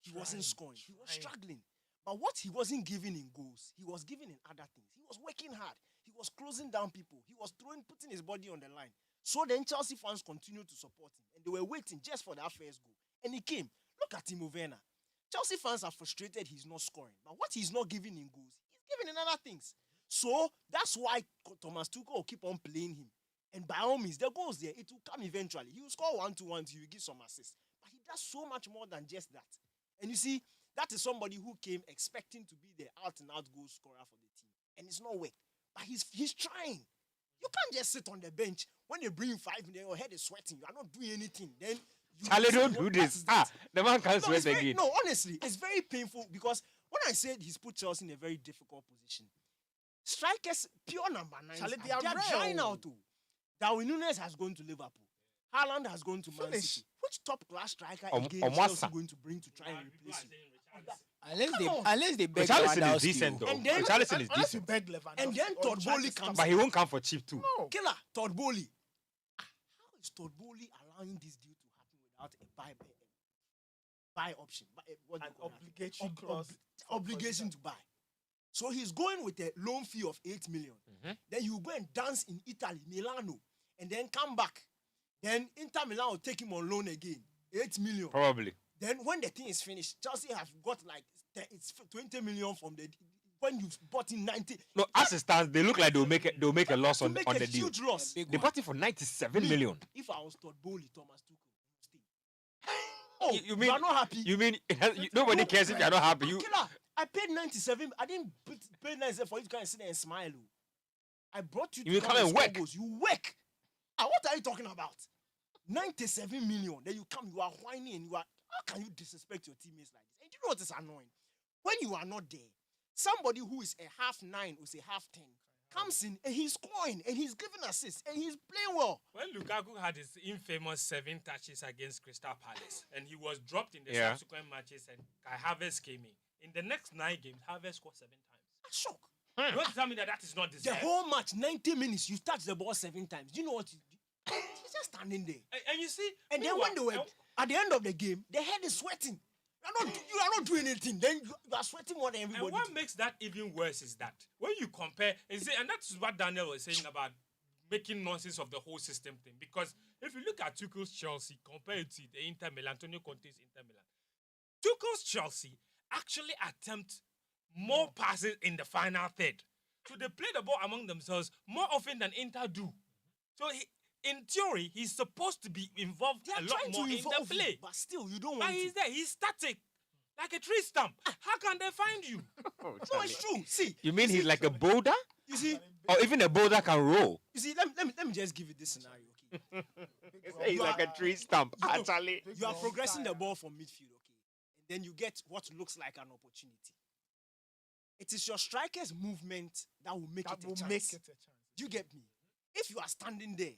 He wasn't scoring. He was struggling. But what he wasn't giving in goals, he was giving in other things. He was working hard. He was closing down people. He was putting his body on the line. So then Chelsea fans continued to support him. And they were waiting just for that first goal. And he came. Look at Timo Werner. Chelsea fans are frustrated he's not scoring. But what he's not giving in goals, he's giving in other things. So that's why Thomas Tuchel will keep on playing him. And by all means, the goals there, it will come eventually. He will score 1-2-1, he will give some assists. But he does so much more than just that. And you see, that is somebody who came expecting to be the out-and-out goal scorer for the team. And it's not work. But he's trying. You can't just sit on the bench. When they bring you 5 minutes, your head is sweating. You are not doing anything. Then you Charlie, say, don't "What- do what this. is that?" The man can't No, sweat it's very, again. no, honestly, it's very painful because when I said he's put Chelsea in a very difficult position, strikers, pure number 9, Charlie, they are drying out. Too. Darwin Núñez has gone to Liverpool. Haaland has gone to Man Finish. City. Which top-class striker Om- again Omwasa. Chelsea going to bring to try and replace him? Unless they beg Richarlison is Lewandowski, decent though. And then- Richarlison is Unless you decent. beg Lewandowski. And then or Todd try to Bowley scam comes But he won't come for cheap too. No. Killer, Todd Bowley. How is Todd Bowley allowing this deal to happen without a buy option? What do An you call that? obligatory clause. obligation to buy. So he's going with a loan fee of 8 million. Then you go and dance in Italy, Milano, and then come back. Then Inter Milan will take him on loan again, 8 million. Probably. Then when the thing is finished, Chelsea have got like it's 20 million from the when you bought in 90. No, as it stands, they look like they'll make a loss on make on a the deal. huge loss. Big They one. bought it for 97 million. If I was Todd Bowley, Thomas Tuchel, stay. Oh, You mean are not happy? You mean nobody cares if you're not happy? You Killer, I paid 97. I didn't pay 97 for you to come and sit there and smile. Oh. I brought you to You come and score work. goals. You work. Ah, what are you talking about? 97 million. Then you come, you are whining, and you are. How can you disrespect your teammates like this? And you know what is annoying? When you are not there, somebody who is a half 9 or say half 10 comes in and he's scoring and he's giving assists and he's playing well. When Lukaku had his infamous 7 touches against Crystal Palace and he was dropped in the Yeah. subsequent matches and Kai Havertz came in the next 9 games, Havertz scored 7 times. I'm shocked. You want to tell me that is not The deserved? whole match, 90 minutes, you touch the ball 7 times. Do you know what? He's just standing there. And you see, And then when they were at the end of the game, their head is sweating. You are not doing anything. Then you are sweating more than everybody. and what makes that even worse is that when you compare, and that's what Daniel was saying about making nonsense of the whole system thing. Because if you look at Tuchel's Chelsea compared to the Inter Milan, Antonio Conte's Inter Milan, Tuchel's Chelsea actually attempt more passes in the final third. So they play the ball among themselves more often than Inter do. So in theory, he's supposed to be involved They are a lot trying more to in involve the play. you, but still, you don't But want he's to. there. He's static. Like a tree stump. How can they find you? Oh, No, it's true. See, You mean see, he's like a boulder? You see, Or even a boulder can roll? let me just give you this scenario, okay? He's like a tree stump, you- actually. You are progressing the ball from midfield, okay? And then you get what looks like an opportunity. It is your striker's movement that will make That it a will chance. make it a chance. Do you get me? If you are standing there,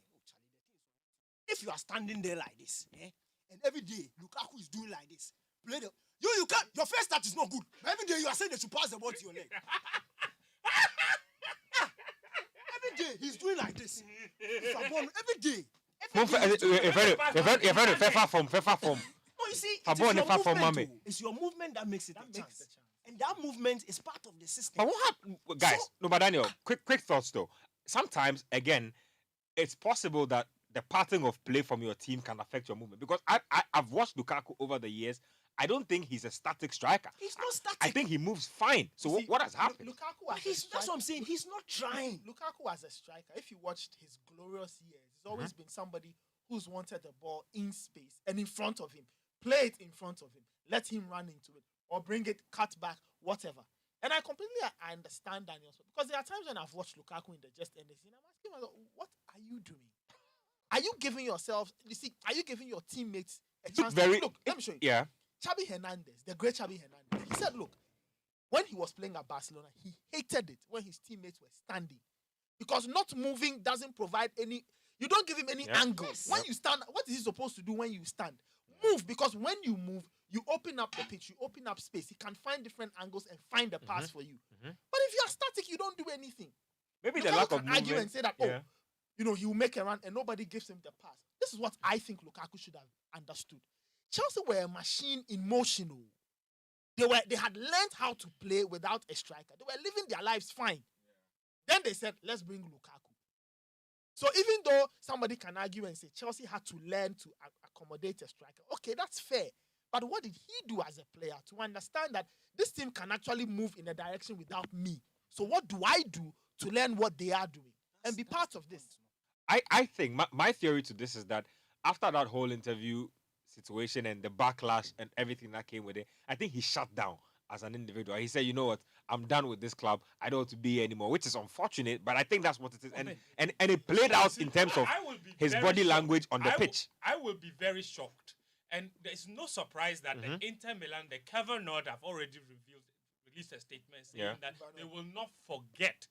if you are standing there like this, and every day Lukaku is doing like this, play the you can't. Your first touch is not good. But every day you are saying they should pass the ball to your leg. Every day he's doing like this. Every day. Fefa form. No, you see, Fabon it is your and Fafon movement. Mame. Oh. It's your movement that makes it That a makes chance. the chance. And that movement is part of the system. But what happened, guys? So- No, but Daniel, quick thoughts though. Sometimes, again, it's possible that the pattern of play from your team can affect your movement. Because I've watched Lukaku over the years. I don't think he's a static striker. He's not static. I think he moves fine. So See, what has happened? Lukaku as a That's what I'm striker- saying. He's not trying. Lukaku as a striker, if you watched his glorious years, he's always been somebody who's wanted the ball in space and in front of him. Play it in front of him. Let him run into it or bring it, cut back, whatever. And I completely understand Daniel's because there are times when I've watched Lukaku in the just end and I'm asking myself, what are you doing? Are you giving yourself? You see, are you giving your teammates a chance? Look, let me show you. Yeah. Xabi Hernandez, the great Xabi Hernandez, he said, look, when he was playing at Barcelona, he hated it when his teammates were standing. Because not moving doesn't provide any, you don't give him any Yeah. angle. When you stand, what is he supposed to do when you stand? Move, because when you move, you open up the pitch, you open up space. He can find different angles and find the pass for you. But if you're static, you don't do anything. Maybe You the lack can of movement. argue and say that, yeah. he will make a run and nobody gives him the pass. This is what I think Lukaku should have understood. Chelsea were a machine in motion. They had learned how to play without a striker. They were living their lives fine. Then they said, let's bring Lukaku. So even though somebody can argue and say Chelsea had to learn to accommodate a striker, okay, that's fair. But what did he do as a player to understand that this team can actually move in a direction without me? So what do I do to learn what they are doing and be part of this? I think my theory to this is that after that whole interview situation and the backlash and everything that came with it, I think he shut down as an individual. He said, you know what, I'm done with this club. I don't want to be here anymore, which is unfortunate, but I think that's what it is. And it played out in terms of I will be his very body shocked. language on the pitch. I will be very shocked. And there's no surprise that the Inter Milan, the Kevin Nord have already released a statement saying that they will not forget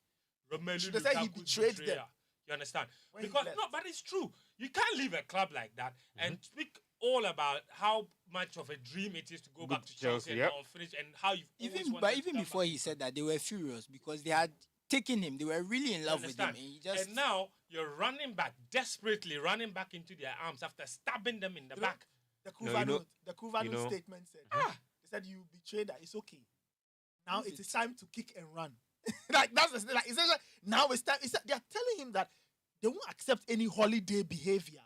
Romelu They say he Lukaku's betrayed betrayal. them. You understand? When he Because left. no, but it's true. You can't leave a club like that and speak all about how much of a dream it is to go back to Chelsea and unfinished and how you've always wanted to Even come before back. he said that, they were furious because they had taken him. They were really in love with him. And he just And now you're running back, desperately running back into their arms after stabbing them in the back. The No, Kuva you know- note, the Kuva you note know- statement said, they said you betrayed that. It's okay. Now it is time to kick and run. Like that's like essentially now it's time. They are telling him that they won't accept any holiday behavior.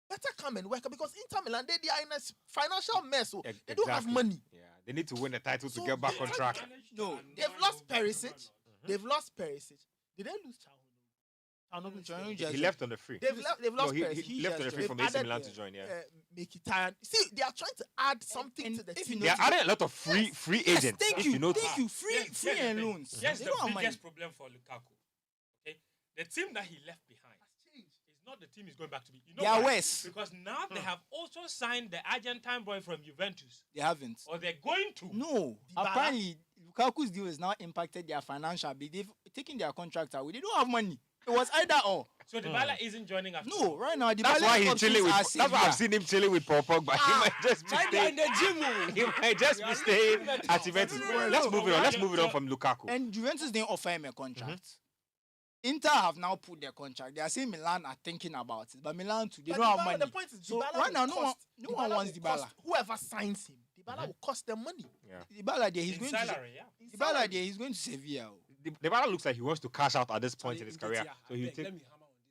Better come and work because Inter Milan they are in a financial mess. So they don't have money. Yeah, they need to win the title to get back on track. No, they've lost Perisic. They've lost Perisic. Did they lose Chao? He left on the free. They've lost Perisic. He left on the free from AC Milan to join. Yeah, Mkhitaryan. See, they are trying to add something to the team. they are adding a lot of free agents. Thank you. Free and loans. Yes, They the don't have money. biggest problem for Lukaku. Okay, the team that he left behind is not the team he's going back to be. You know They are why? worse. Because now they have also signed the Argentine boy from Juventus, They haven't. or they're going to. No. Dybala? Apparently, Lukaku's deal has now impacted their financial. They've taken their contract away. They don't have money. It was either or. So Dybala isn't joining after. No, right now, That's why he's chilling with. That's why I've seen him chilling with Paul Pogba. He might just be staying in the gym. He might just be staying at Juventus. Let's move it on. Let's move it on from Lukaku. And Juventus didn't offer him a contract. Inter have now put their contract. They are saying Milan are thinking about it, but Milan too, they don't have money. The point is, So Dybala right now, will no cost- one wants will Dybala. cost Whoever signs him, Dybala will cost them money. Dybala there, he's In going salary, to Dybala there, he's going to Sevilla. Dybala looks like he wants to cash out at this point in his career. So he Let take. me hammer on this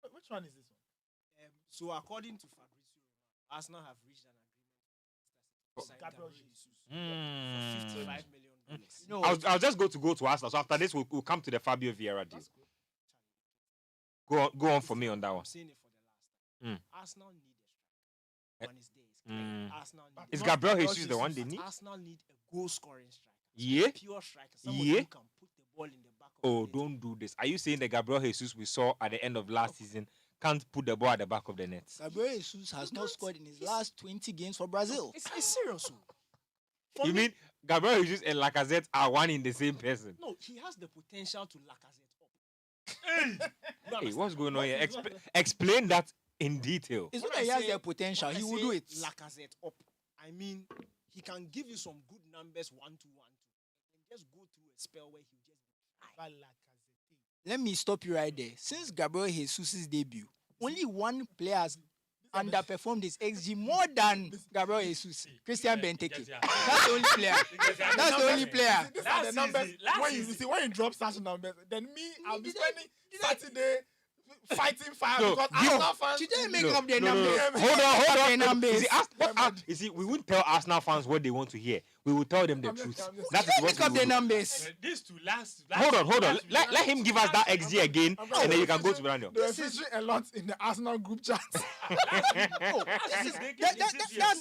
thing. Which one is this one? So according to Fabrizio, Arsenal have reached an agreement to sign Gabriel Jesus for $55 million. No, I'll just go to Arsenal. So after this, we'll come to the Fabio Vieira deal. That's good. Go on for me on that one. I'm saying it for the last time. Arsenal need a striker. One is there. It's clear. Arsenal need Is Not Gabriel Gabriel Jesus the one they Jesus. need? Arsenal need a goal scoring striker. Yeah. Pure striker. Someone Yeah. who can put the ball in the back of Oh, the net. don't do this. Are you saying the Gabriel Jesus we saw at the end of last season can't put the ball at the back of the net? Gabriel Jesus has not scored in his last 20 games for Brazil. It's serious. For You me- mean Gabriel Jesus and Lacazette are one in the same person? No, he has the potential to Lacazette up. Hey, what's going on here? Explain that in detail. It's When not that I he has say- the potential. when He I will say do it. Lacazette up. I mean, he can give you some good numbers 1-2-1-2, and just go through a spell where he'll just be dry. Let me stop you right there. Since Gabriel Jesus' debut, only one player has underperformed his XG more than Gabriel Jesus. Christian Benteke. That's the only player. That's the only player. These are the Last numbers. season- last When you season. see when you drop such numbers, then me, I'll be Did spending I- Saturday fighting fire No, because give- Arsenal fans. Should they make No, up their no, no, numbers? no. Hold on. Their numbers. You see, we won't tell Arsenal fans what they want to hear. We will tell them the I'm just- truth. I'm just- That Should is they what make we up will their do. numbers? These two last. Hold on. last- Let him give us that XG again, and then you can go to Brando. They were featuring a lot in the Arsenal group chat.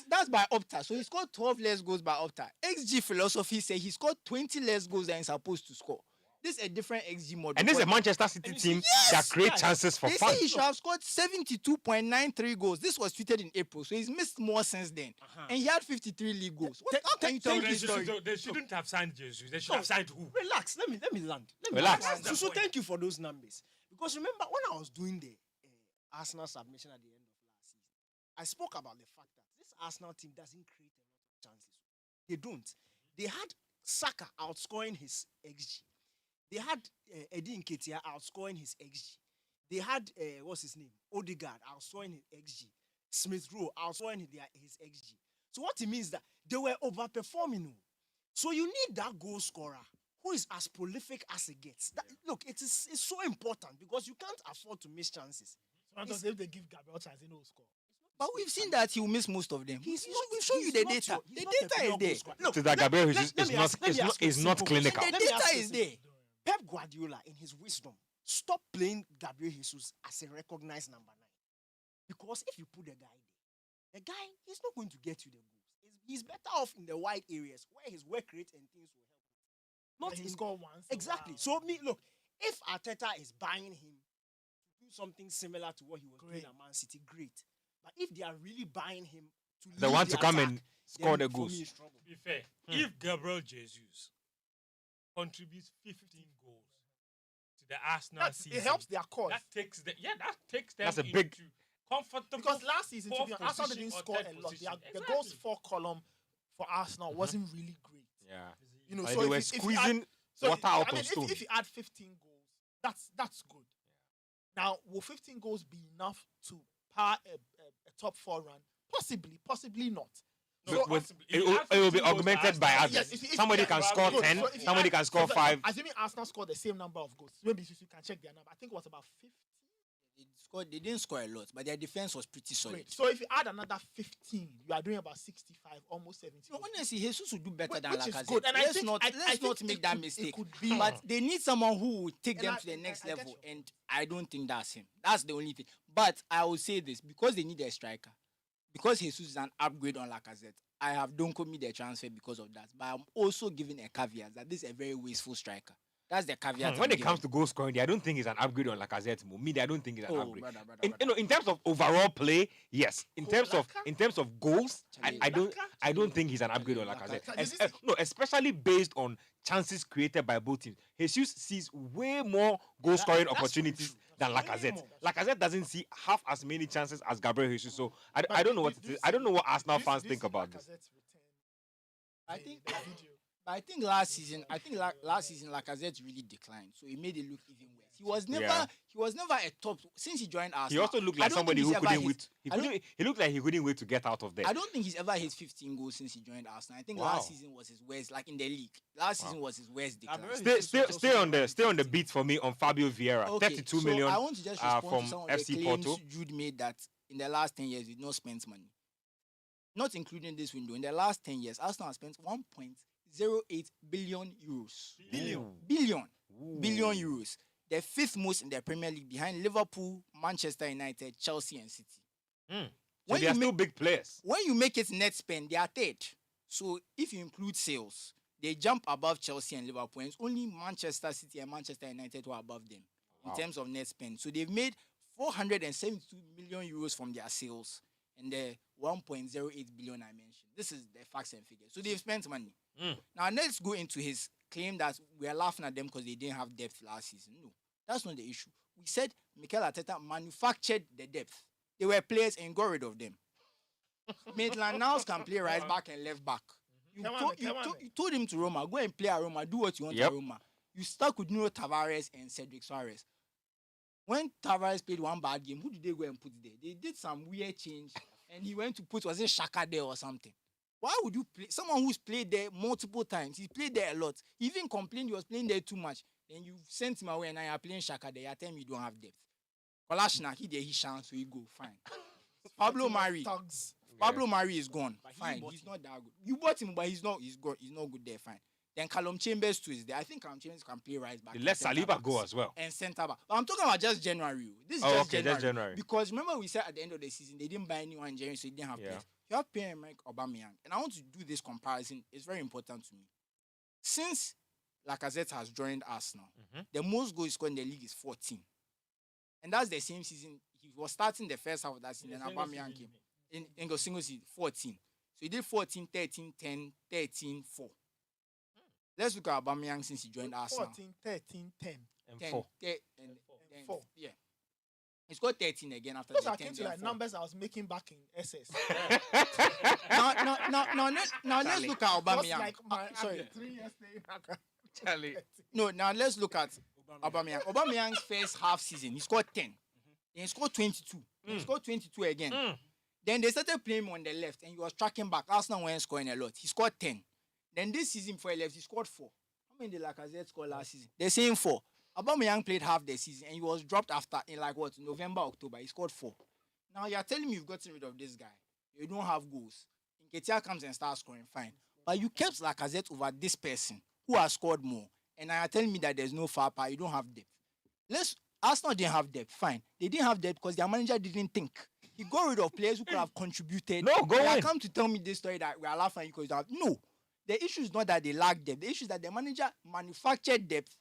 That's by Opta. So he scored 12 less goals by Opta. XG philosophy say he scored 20 less goals than he's supposed to score. This is a different XG model. And this is a Manchester City team that create chances for They fun. say he should have scored 72.93 goals. This was tweeted in April, so he's missed more since then. And he had 53 league goals. How can you tell me this story? They shouldn't have signed Jesus. They should have signed who? Relax. Let me land. Relax. So thank you for those numbers. Because remember when I was doing the Arsenal submission at the end of last season, I spoke about the fact that this Arsenal team doesn't create a lot of chances. They don't. They had Saka outscoring his XG. They had Eddie Nketsia outscoring his XG. They had what's his name? Odegaard outscoring his XG. Smith Rowe outscoring his XG. So what it means that they were overperforming. So you need that goal scorer who is as prolific as he gets. Look, it's so important because you can't afford to miss chances. Sometimes if they give Gabriel chance, he will score. But we've seen that he will miss most of them. He's We've not- shown you he's the not data. your- The he's not a data pure is goal there. scorer. To that Gabriel Jesus let is me not ask- let me ask you a is not simple clinical. question. The Let me ask data you a is simple- there. Pep Guardiola, in his wisdom, stop playing Gabriel Jesus as a recognized number 9. Because if you put the guy there, the guy he's not going to get you the goals. He's better off in the wide areas where his work rate and things will help. Not He in score once. exactly. So look, if Arteta is buying him to do something similar to what he was doing Great. at Man City, great. But if they are really buying him to They lead want the to come attack, and score then the for goals. me it's trouble. To be fair, if Gabriel Jesus contributes 15 goals to the Arsenal season, It helps their cause. that takes them That's a into big- comfortable. Because last season, to be fourth honest, Arsenal position didn't or score third a lot. position. The goals Exactly. for column for Arsenal wasn't really great. Yeah. You know, Like so they if were you- if you add- squeezing So, water out I mean, of stone. if you add 15 goals, that's good. Now, will 15 goals be enough to power a top 4 run? Possibly not. possibly. it If you will, have it will be 15 goals for augmented by Arsenal, others. Yes, if Somebody yeah, can well, score good. 10, So if you somebody add- can score so 5. Assuming Arsenal scored the same number of goals, maybe you can check their number. I think it was about 50. They didn't score a lot, but their defense was pretty solid. Great. So if you add another 15, you are doing about 65, almost 70. No, honestly, Jesus will do better Which- than which is Lacazette. good, and I Let's think- not I let's not think make it that could- it mistake. could be- But they need someone who will take And them I- to the next I get level, your and I don't think that's him. That's the only thing. But I will say this, because they need a striker, because Jesus is an upgrade on Lacazette, I have don't commit the transfer because of that. But I'm also giving a caveat that this is a very wasteful striker. That's the caveat. When it comes to goal scoring, I don't think it's an upgrade on Lacazette. Me, I don't think it's an upgrade. brother, In terms of overall play, yes. In terms of goals, I don't think he's an upgrade on Laka- Lacazette. No, especially based on chances created by both teams. Jesus sees way more goal scoring opportunities than Lacazette. Lacazette doesn't see half as many chances as Gabriel Jesus. So I don't know what it is. I don't know what Arsenal fans think about this. I think last season, Lacazette really declined, so it made it look even worse. He was never a top since he joined Arsenal. He also looked I like don't somebody think who he's ever couldn't hit- wait. He looked like he couldn't wait to get out of there. I don't think he's ever hit 15 goals since he joined Arsenal. I think Wow. last season was his worst, like in the league. Last season was his worst decline. Stay on the beat for me on Fabio Vieira. Okay, 32 so million I want to just respond from to some of FC the claims Porto. Jude made that in the last 10 years, we did not spend money. Not including this window. In the last 10 years, Arsenal has spent 1.08 billion euros. Billion euros. The fifth most in the Premier League behind Liverpool, Manchester United, Chelsea, and City. So When they are you still make- big players. When you make it net spend, they are third. So if you include sales, they jump above Chelsea and Liverpool. And it's only Manchester City and Manchester United who are above them in terms of net spend. So they've made 472 million euros from their sales and the 1.08 billion I mentioned. This is the facts and figures. So they've spent money. Now let's go into his claim that we are laughing at them because they didn't have depth last season. No, that's not the issue. We said Mikel Arteta manufactured the depth. They were players and got rid of them. Maitland Niles can play right back and left back. You told him to Roma, go and play at Roma, do what you want at Roma. You stuck with Nuno Tavares and Cedric Suarez. When Tavares played one bad game, who did they go and put there? They did some weird change, and he went to put, was it Xhaka there or something? Why would you play someone who's played there multiple times? He played there a lot. He even complained he was playing there too much. Then you sent him away, and now you're playing Xhaka there. You're telling me you don't have depth. Kolasinac, he there, he chance, so he go fine. Pablo Mari is gone. Fine, he's not that good. You bought him, but he's not good there. Fine. Then Callum Chambers too is there. I think Callum Chambers can play right back. They let Saliba go as well. And centre back. But I'm talking about just January. This is just January. Because remember we said at the end of the season they didn't buy anyone in January, so they didn't have players. You have Pierre-Emerick Aubameyang, and I want to do this comparison. It's very important to me. Since Lacazette has joined Arsenal, the most goals scored in the league is 14, and that's the same season. He was starting the first half of that season, and Aubameyang came in a single season 14. So he did 14, 13, 10, 13, 4. Let's look at Aubameyang since he joined Arsenal. 14, 13, 10. And 10, 4. 10, and 4. Yeah. He scored 13 again after Those the are 10 came to like numbers I was making back in SS. Now let's look at Aubameyang. Like my, Sorry. 3 years playing. Charlie. No, now let's look at Aubameyang. Aubameyang's first half season, he scored 10. Then he scored 22. He scored 22 again. Then they started playing him on the left, and he was tracking back. Arsenal weren't scoring a lot. He scored 10. Then this season before he left, he scored 4. How many did Lacazette score last season? They're saying 4. Aubameyang played half the season, and he was dropped after in November, October. He scored 4. Now you're telling me you've gotten rid of this guy. You don't have goals. Nketsia comes and starts scoring, fine. But you kept Lacazette over this person who has scored more. And now you're telling me that there's no firepower, you don't have depth. Arsenal didn't have depth, fine. They didn't have depth because their manager didn't think. He got rid of players who could have contributed. No, go on. You come to tell me this story that we are laughing at you because you have no. The issue is not that they lack depth. The issue is that the manager manufactured depth.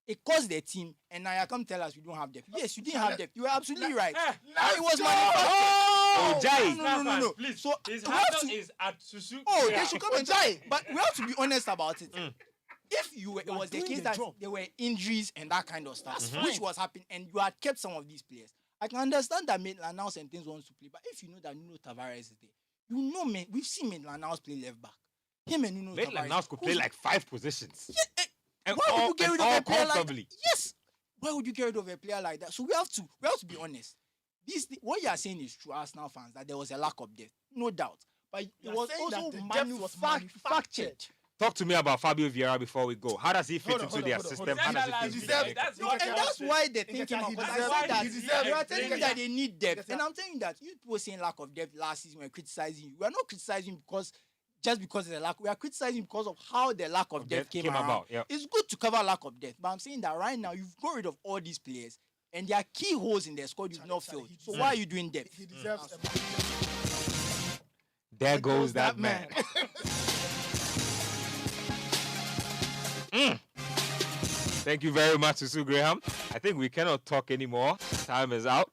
It caused the team, and now you come tell us we don't have depth. Yes, you didn't have depth. You are absolutely right. It was manufactured. No. Please. So His we have handle to. is at Susu. Oh, they should come and try. But we have to be honest about it. If it was the case that there were injuries and that kind of stuff, which was happening, and you had kept some of these players, I can understand that Maitland-Niles and things wants to play. But if you know that Nuno Tavares is there, you know, man, we've seen Maitland-Niles play left back. Him and Nuno Tavares. Maitland-Niles could play like 5 positions. Yeah, And why would you get rid of a player like comfortably. that? Yes. Why would you get rid of a player like that? So we have to be honest. What you are saying is true, Arsenal fans, that there was a lack of depth, no doubt. but it You are was saying that also the depth was manufactured. Talk to me about Fabio Vieira before we go. How does he fit Hold on, into hold on, their hold on, system? hold How on. does He he fit into deserves their it. That's No, what and that's why the thing came out. he Because I deserves said it. that He deserves you are it. telling me that they need depth, and I'm saying that you people saying lack of depth last season. We're criticizing you. We are not criticizing because just because there's a lack. We are criticizing because of how the lack of depth came around. about. Yeah. It's good to cover lack of depth, but I'm saying that right now you've got rid of all these players, and there are key holes in their squad you've not filled. So why are you doing depth? He deserves There goes that man. Thank you very much, Susu Graham. I think we cannot talk anymore. Time is out.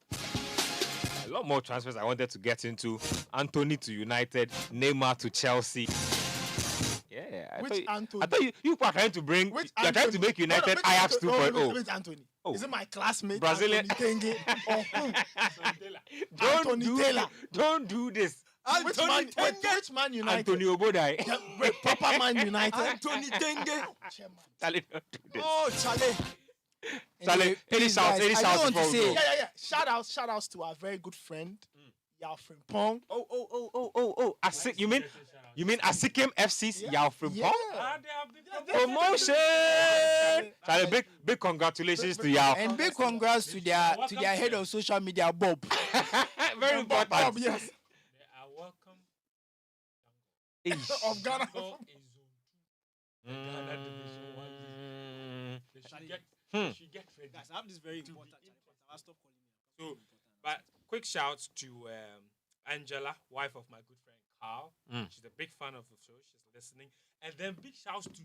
A lot more transfers I wanted to get into. Anthony to United, Neymar to Chelsea. Yeah, Which Anthony? I thought you were trying to bring. Which You're trying to make United Ajax 2.0. Which Anthony? Oh. Is it my classmate Brazilian- Anthony Tenge or who? Don't Taylor. Don't do this. Which man? Wait, which Man United? Anthony Obodai. Yeah, wait, proper Man United. Anthony Tenge. Chairman. Charlie, don't do this. Oh, Charlie. Charlie, any please, shouts, guys, any I shouts don't want before to we say- go. Yeah. Shout outs to our very good friend, Yao Frimpong. Oh. You mean Asikim FC's Yao Frimpong? Yeah. Promotion! Charlie, big congratulations to Yao. And big congrats to their head of social media, Bob. Very important. Bob, yes. They are welcome. Of Ghana. Go in zone 2. Ghana Division 1 League. They should get ready. Guys, I have this very important. I'll stop calling you. So, but quick shouts to Angela, wife of my good friend Quao. She's a big fan of the show. She's listening. And then big shouts to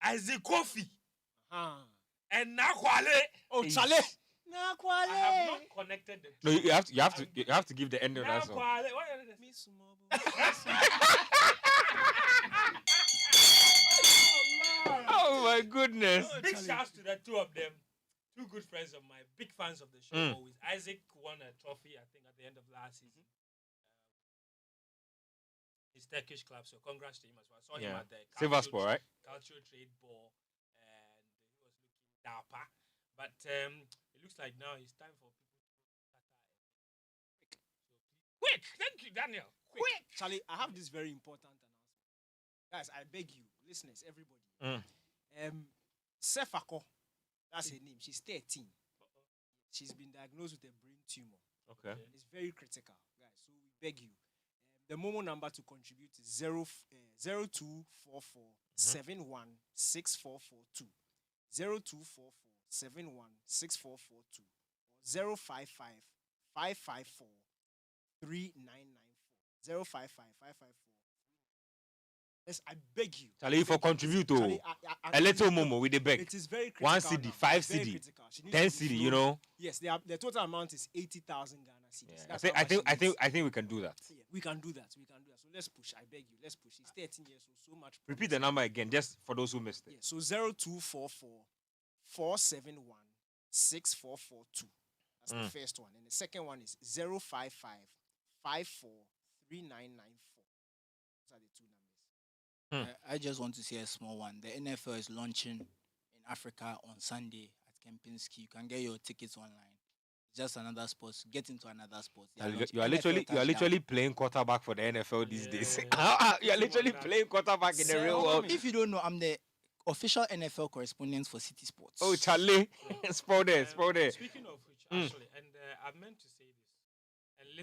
Isaac Kofi and Nakwale. Oh, Charlie. I have not connected the No, you have to give the end of that song. Nakwale. What is it? Miss Mobo. Oh my goodness. Big shouts to the two of them. Two good friends of mine, big fans of the show always. Isaac won a trophy, I think, at the end of last season. His Turkish club, so congrats to him as well. I saw him at the Sivasspor, right? Cultural Trade Ball, and he was looking dapper. But it looks like now it's time for people to start. Quick! Thank you, Daniel. Quick! Charlie, I have this very important announcement. Guys, I beg you, listeners, everybody. Sefako, that's her name. She's 13. She's been diagnosed with a brain tumor. Okay. It's very critical, guys. So we beg you. The Momo number to contribute is 0244 716442. 0244 716442 or 055 554 3994. 055 554. Yes, I beg you. Charlie, for contribute to Charlie, a little momo with the beg. It is very critical. 1 CD, now. 5 It's very CD, critical. She needs 10 to be CD, flown. you know. Yes, the total amount is 80,000 Ghana cedis. Yeah. That's I how much she needs. think we can do that. Yeah, we can do that. So let's push. I beg you. Let's push. She's 13 years old. So much. Repeat the number again, just for those who missed it. Yeah, so 0244 471 6442. That's the first one. And the second one is 055 54 3994. Those are the two numbers. I just want to say a small one. The NFL is launching in Africa on Sunday at Kempinski. You can get your tickets online. It's just another sport. Get into another sport. They are launching You are NFL touchdown. literally playing quarterback for the NFL these days. You are literally playing quarterback in the real world. If you don't know, I'm the official NFL correspondent for Citi Sports. Oh, Charlie, spoil there. Speaking of which, actually, and I meant to